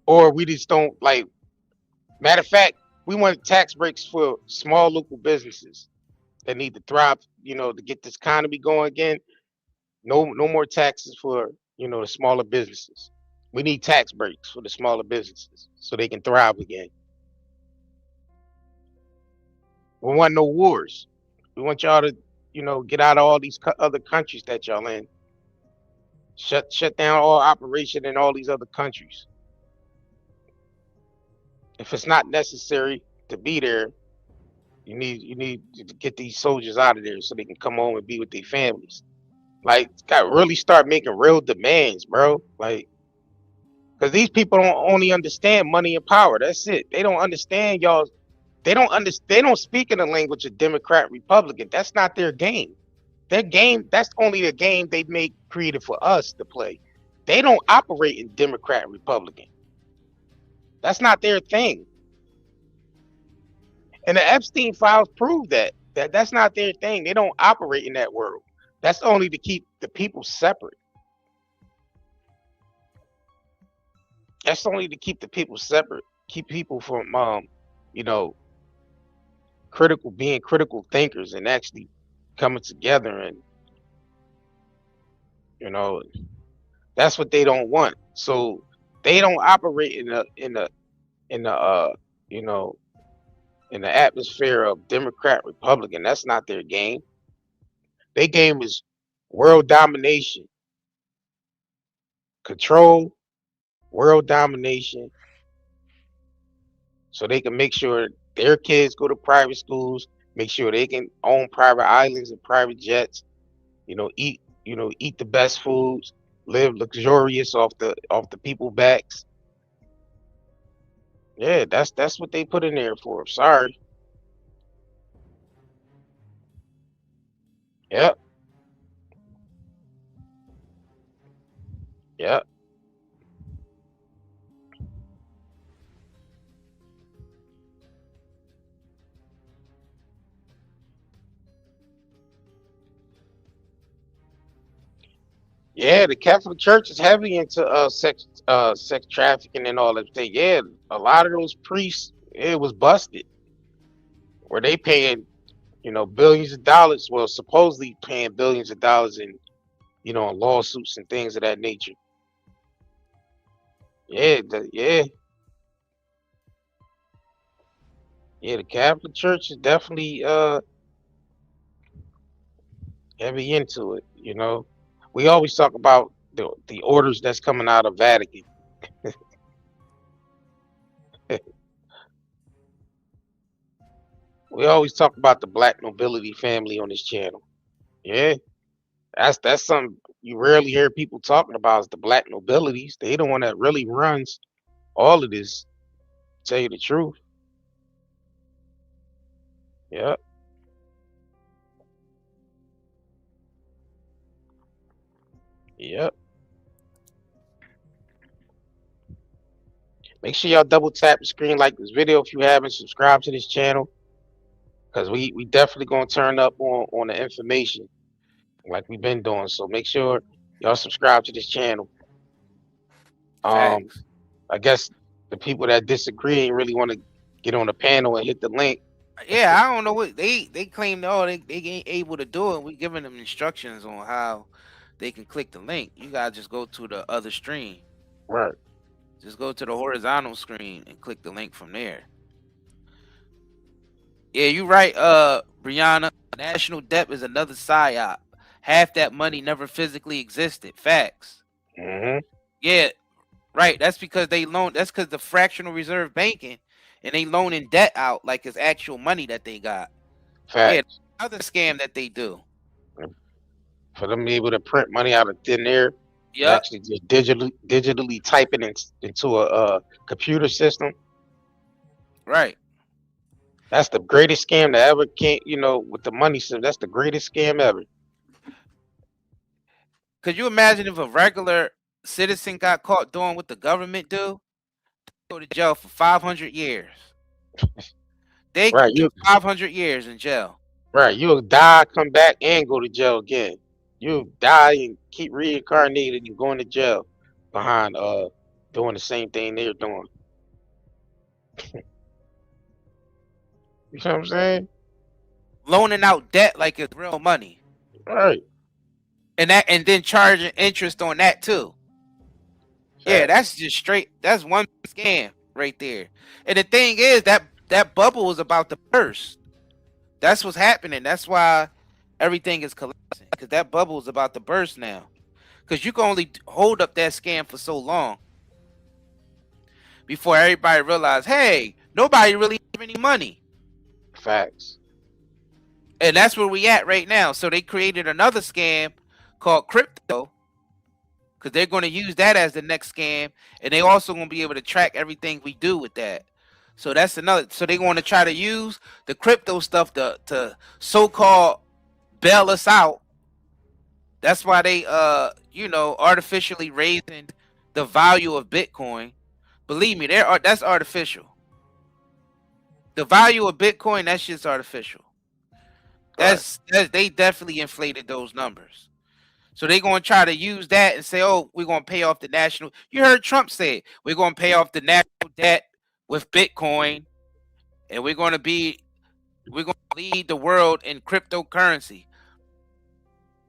Or we just don't matter of fact, we want tax breaks for small local businesses that need to thrive, to get this economy going again. No more taxes for, the smaller businesses. We need tax breaks for the smaller businesses so they can thrive again. We want no wars. We want y'all to, get out of all these other countries that y'all in. Shut down all operation in all these other countries. If it's not necessary to be there, you need to get these soldiers out of there so they can come home and be with their families. Got to really start making real demands, bro. Because these people don't only understand money and power. That's it. They don't understand y'all. They don't speak in the language of Democrat, Republican. That's not their game. Their game, that's only the game they make created for us to play. They don't operate in Democrat, Republican. That's not their thing. And the Epstein files prove that's not their thing. They don't operate in that world. That's only to keep the people separate. That's only to keep the people separate. Keep people from, being critical thinkers and actually coming together, and that's what they don't want. So they don't operate in the atmosphere of Democrat, Republican. That's not their game. Their game is world domination, control, world domination, so they can make sure their kids go to private schools, make sure they can own private islands and private jets, eat the best foods, live luxurious off the people backs. Yeah, that's what they put in there for. Sorry. Yep. Yep. Yeah, the Catholic Church is heavy into sex trafficking and all that thing. Yeah, a lot of those priests, it was busted. where they paying, billions of dollars. Well, supposedly paying billions of dollars in, lawsuits and things of that nature. Yeah, the Catholic Church is definitely heavy into it. We always talk about the orders that's coming out of Vatican. We always talk about the black nobility family on this channel. Yeah, that's something you rarely hear people talking about, is the black nobilities. They the one that really runs all of this, to tell you the truth. Yeah. Yep. Make sure y'all double tap the screen, like this video if you haven't, subscribe to this channel, because we definitely gonna turn up on the information like we've been doing. So make sure y'all subscribe to this channel. I guess the people that disagree and really want to get on the panel and hit the link. Yeah, I don't know what they claim. Oh, they ain't able to do it. We giving them instructions on how they can click the link. You gotta just go to the other stream. Right. Just go to the horizontal screen and click the link from there. Yeah, you right, Brianna. National debt is another psyop. Half that money never physically existed. Facts. Yeah, right. That's because they loan. That's because the fractional reserve banking, and they loaning debt out like it's actual money that they got. Facts. Yeah, another scam that they do. For them to be able to print money out of thin air. Yeah. Actually just digitally type it into a computer system. Right. That's the greatest scam that ever came, with the money system. That's the greatest scam ever. Could you imagine if a regular citizen got caught doing what the government do? They go to jail for 500 years. They right, do 500 years in jail. Right. You'll die, come back, and go to jail again. You'll die and keep reincarnated and going to jail behind doing the same thing they're doing. You know what I'm saying? Loaning out debt like it's real money. Right. And then charging interest on that too. Yeah, that's just straight. That's one scam right there. And the thing is that bubble was about to burst. That's what's happening. That's why everything is collapsing, because that bubble is about to burst now. Because you can only hold up that scam for so long before everybody realize, hey, nobody really have any money. Facts. And that's where we at right now. So they created another scam called crypto, because they're going to use that as the next scam, and they also going to be able to track everything we do with that. So that's another. So they want to try to use the crypto stuff to so-called bail us out. That's why they artificially raising the value of Bitcoin. Believe me, that's artificial. The value of Bitcoin, that's just artificial. They definitely inflated those numbers. So they're going to try to use that and say, oh, we're going to pay off the national. You heard Trump say it. We're going to pay off the national debt with Bitcoin, and we're going to lead the world in cryptocurrency.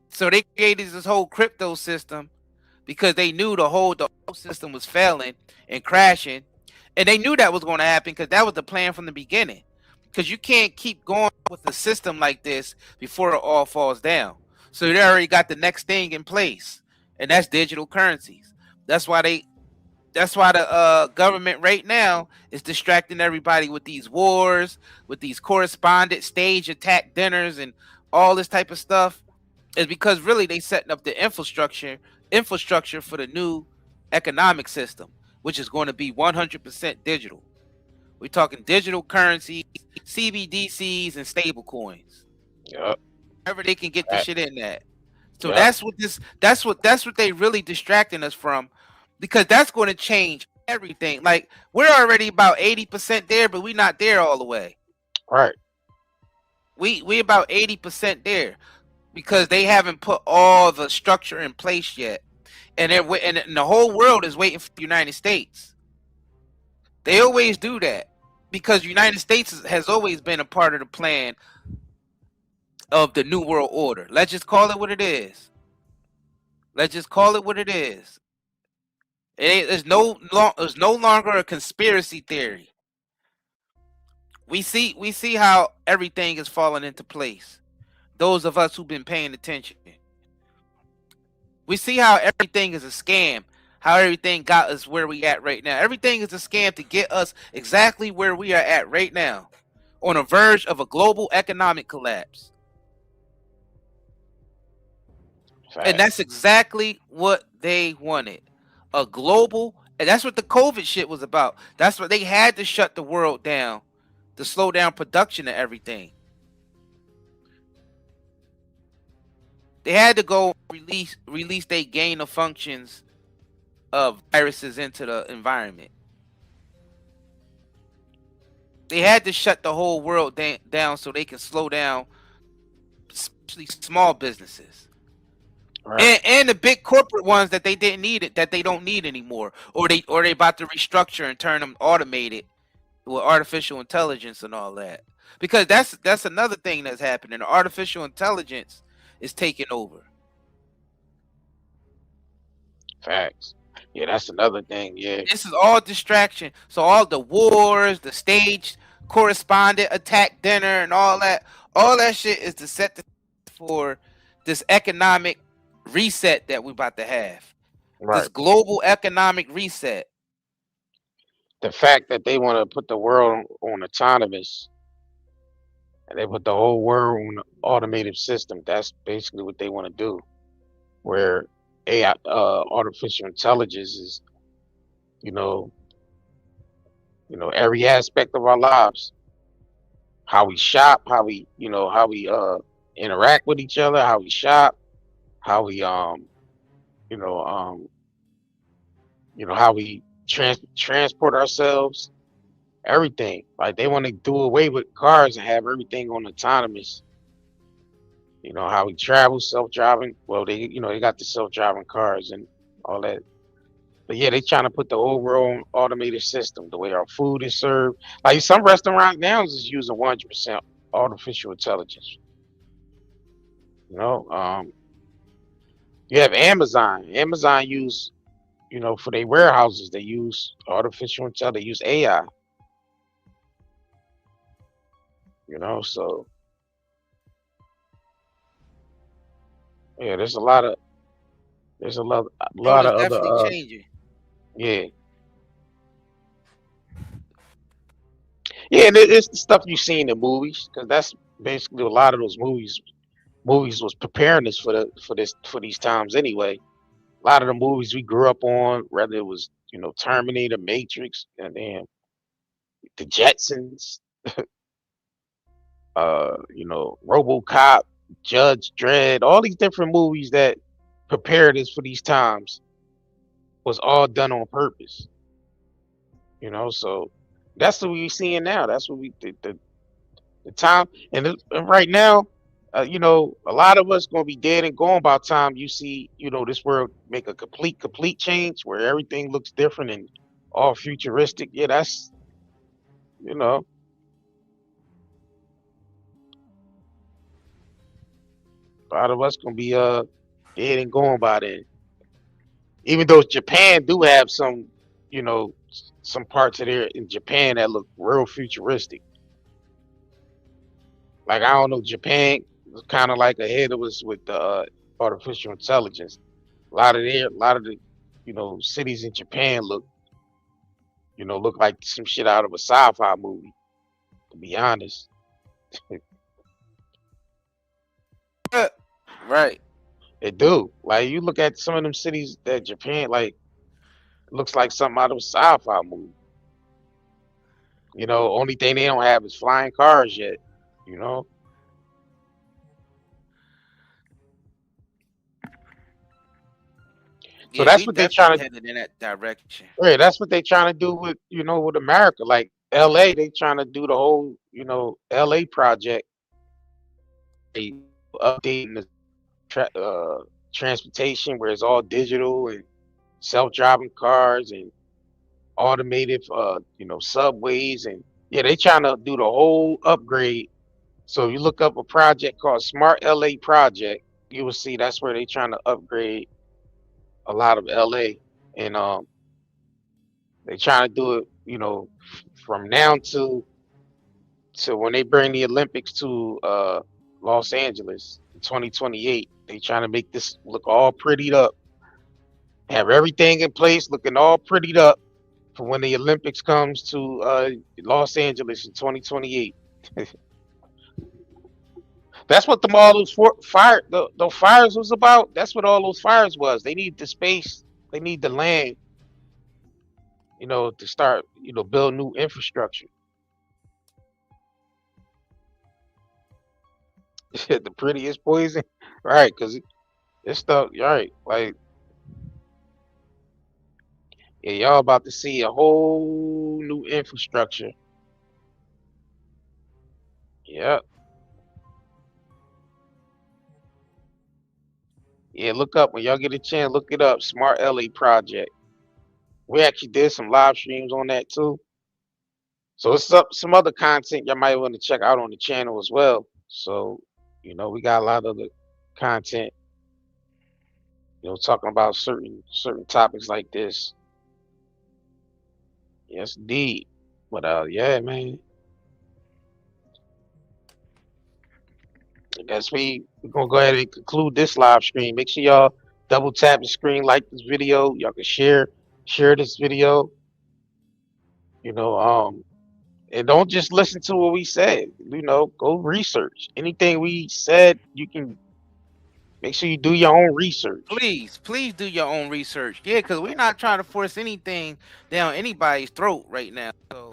So they created this whole crypto system because they knew the whole system was failing and crashing, and they knew that was going to happen because that was the plan from the beginning. Because you can't keep going with a system like this before it all falls down. So they already got the next thing in place, and that's digital currencies. That's why the government right now is distracting everybody with these wars, with these correspondent stage attack dinners and all this type of stuff, is because really they setting up the infrastructure for the new economic system, which is going to be 100% digital. We're talking digital currency, CBDCs, and stable coins. Yep. Wherever they can get the shit in that. So that's what they really distracting us from, because that's going to change everything. Like, we're already about 80% there, but we're not there all the way. Right. We about 80% there because they haven't put all the structure in place yet. And the whole world is waiting for the United States. They always do that. because the United States has always been a part of the plan of the New World Order. Let's just call it what it is. Let's just call it what it is. It's no longer a conspiracy theory. We see how everything is falling into place. Those of us who've been paying attention. We see how everything is a scam. How everything got us where we at right now. Everything is a scam to get us exactly where we are at right now, on the verge of a global economic collapse. And that's exactly what they wanted. A global, and that's what the COVID shit was about. That's what they had to shut the world down, to slow down production of everything. They had to go release their gain of functions of viruses into the environment. They had to shut the whole world down so they can slow down, especially small businesses. Right. And the big corporate ones that they didn't need it, that they don't need anymore, or they about to restructure and turn them automated with artificial intelligence and all that. Because that's another thing that's happening. Artificial intelligence is taking over. Facts. Yeah, that's another thing. Yeah, this is all distraction. So all the wars, the staged correspondent attack dinner, and all that shit is to set the for this economic reset that we're about to have. Right. This global economic reset. The fact that they want to put the world on autonomous, and they put the whole world on an automated system, that's basically what they want to do. Where AI, artificial intelligence is, every aspect of our lives. How we shop, how we interact with each other, how we shop, how we how we transport ourselves, everything. Like they want to do away with cars and have everything on autonomous. How we travel, self-driving. Well, they got the self-driving cars and all that. But yeah, they trying to put the overall automated system, the way our food is served. Like some restaurant now is using 100% artificial intelligence. You have Amazon. Amazon use, for their warehouses, they use artificial intelligence. They use AI. So yeah, there's a lot of other changing. Yeah. Yeah, and it's the stuff you see in the movies, because that's basically a lot of those movies was preparing us for these times anyway. A lot of the movies we grew up on, whether it was, Terminator, Matrix, and then the Jetsons, RoboCop, Judge Dredd, all these different movies that prepared us for these times was all done on purpose. So that's what we're seeing now. That's what the time, and right now, a lot of us gonna be dead and gone by the time you see, this world make a complete change where everything looks different and all futuristic. Yeah, that's, a lot of us gonna be dead and gone by then. Even though Japan do have some, some parts of there in Japan that look real futuristic. Like, I don't know, Japan was kind of like ahead of us with the artificial intelligence. A lot of the, cities in Japan look like some shit out of a sci-fi movie, to be honest. Right. They do. Like, you look at some of them cities that Japan, like, looks like something out of a sci-fi movie. Only thing they don't have is flying cars yet. So that's what they're trying to headed in that direction. Right, that's what they're trying to do with with America. Like LA, they trying to do the whole LA project. They updating the transportation where it's all digital and self-driving cars and automated subways and Yeah, they trying to do the whole upgrade. So if you look up a project called Smart LA Project, you will see that's where they trying to upgrade a lot of LA. And they trying to do it, you know, from now to when they bring the Olympics to Los Angeles in 2028. They trying to make this look all prettied up, have everything in place, looking all prettied up for when the Olympics comes to Los Angeles in 2028. That's what all those those fires was about. That's what all those fires was. They need the space. They need the land, you know, to start, you know, build new infrastructure. The prettiest poison, right? Because this stuff, right? Like, yeah, y'all about to see a whole new infrastructure. Yep. Yeah, look up when y'all get a chance. Look it up. Smart LA Project. We actually did some live streams on that too. So it's up some other content y'all might want to check out on the channel as well. So, you know, we got a lot of the content, you know, talking about certain topics like this. Yes, indeed. But yeah, man. I guess we're gonna go ahead and conclude this live stream. Make sure y'all double tap the screen, like this video. Y'all can share this video. You know, and don't just listen to what we said. You know, go research anything we said. You can make sure you do your own research. Please do your own research. Yeah, because we're not trying to force anything down anybody's throat right now. So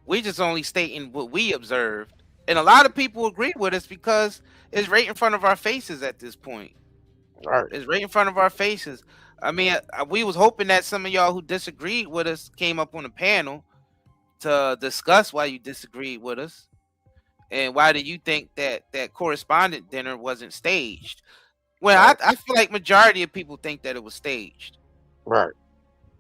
we're just only stating what we observed. And a lot of people agree with us because it's right in front of our faces at this point. Right. It's right in front of our faces. I mean, we was hoping that some of y'all who disagreed with us came up on a panel to discuss why you disagreed with us. And why do you think that correspondent dinner wasn't staged? Well, Right. I feel like majority of people think that it was staged. Right.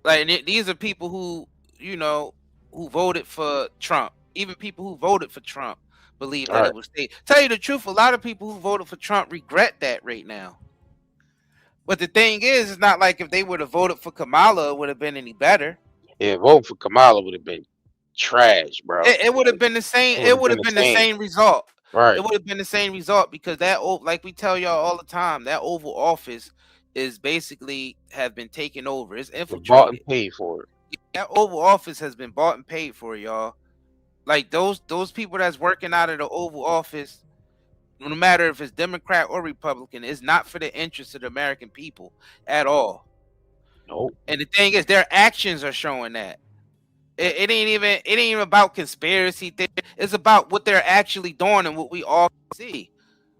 Like these are people who, you know, who voted for Trump. Even people who voted for Trump believe that it was staged. Tell you the truth, a lot of people who voted for Trump regret that right now. But the thing is, it's not like if they would have voted for Kamala, it would have been any better. Yeah, vote for Kamala would have been trash, bro. It would have been the same. It would have been the same result. Right. It would have been the same result because like we tell y'all all the time, that Oval Office is basically have been taken over. It's infiltrated. Bought and paid for it. That Oval Office has been bought and paid for, y'all. Like those people that's working out of the Oval Office, no matter if it's Democrat or Republican, is not for the interests of the American people at all. Nope. And the thing is, their actions are showing that. It ain't even about conspiracy theory. It's about what they're actually doing and what we all see.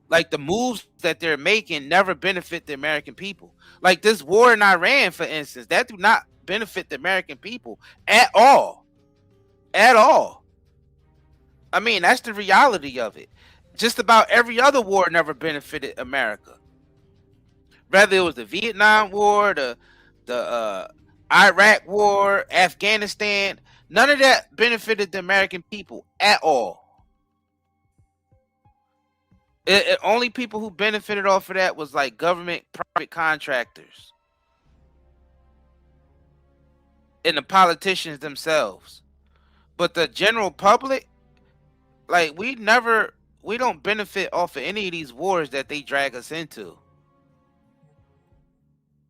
Like the moves that they're making never benefit the American people. Like this war in Iran, for instance, that do not benefit the American people at all. At all. I mean, that's the reality of it. Just about every other war never benefited America. Whether it was the Vietnam War, the Iraq War, Afghanistan, none of that benefited the American people at all. Only people who benefited off of that was like government, private contractors, and the politicians themselves. But the general public, like we don't benefit off of any of these wars that they drag us into.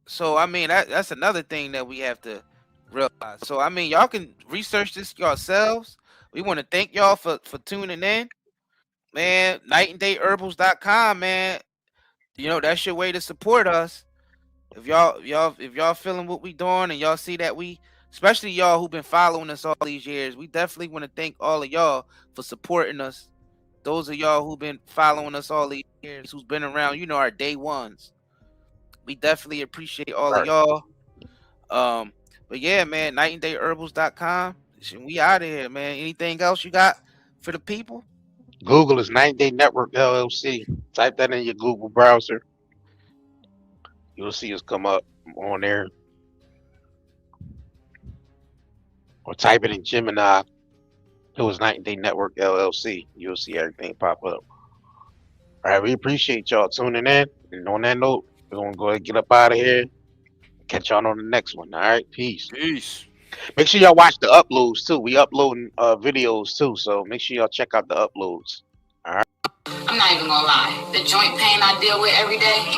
So I mean that's another thing that we have to realize. So I mean y'all can research this yourselves. We want to thank y'all for tuning in. Man, nightandayherbals.com, man. You know, that's your way to support us. If y'all feeling what we doing and y'all see that we, especially y'all who've been following us all these years, we definitely want to thank all of y'all for supporting us. Those of y'all who've been following us all these years, who's been around, you know, our day ones. We definitely appreciate all of y'all. But yeah, man, nightandayherbals.com. We out of here, man. Anything else you got for the people? Google is 9 Day Network LLC. Type that in your Google browser. You'll see us come up on there. Or type it in Gemini. It was Night and Day Network LLC. You'll see everything pop up. All right, we appreciate y'all tuning in. And on that note, we're gonna go ahead and get up out of here. Catch y'all on the next one. All right, peace. Peace. Make sure y'all watch the uploads too. We uploading videos too, so make sure y'all check out the uploads. All right. I'm not even gonna lie. The joint pain I deal with every day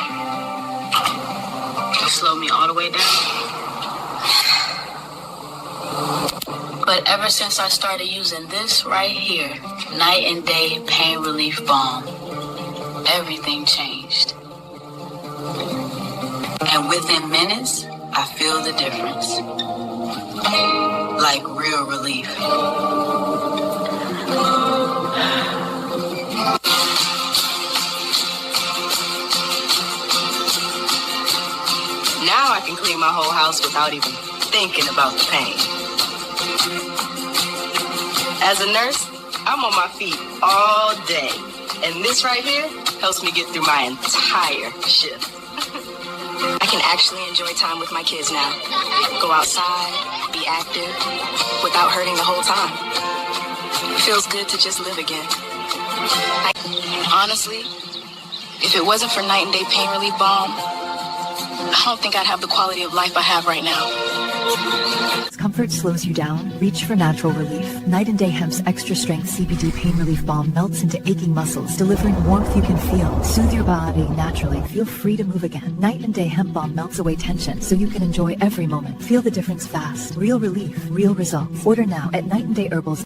will slow me all the way down. But ever since I started using this right here, Night and Day Pain Relief Balm, everything changed. And within minutes, I feel the difference. Like real relief. Now I can clean my whole house without even thinking about the pain. As a nurse, I'm on my feet all day. And this right here helps me get through my entire shift. I can actually enjoy time with my kids now. Go outside, be active, without hurting the whole time. It feels good to just live again. Honestly, if it wasn't for Night and Day Pain Relief Balm, I don't think I'd have the quality of life I have right now. Comfort slows you down. Reach for natural relief. Night and Day Hemp's extra strength CBD pain relief balm melts into aching muscles, delivering warmth you can feel. Soothe your body naturally. Feel free to move again. Night and Day Hemp Balm melts away tension so you can enjoy every moment. Feel the difference fast. Real relief, real results. Order now at Night and Day Herbals.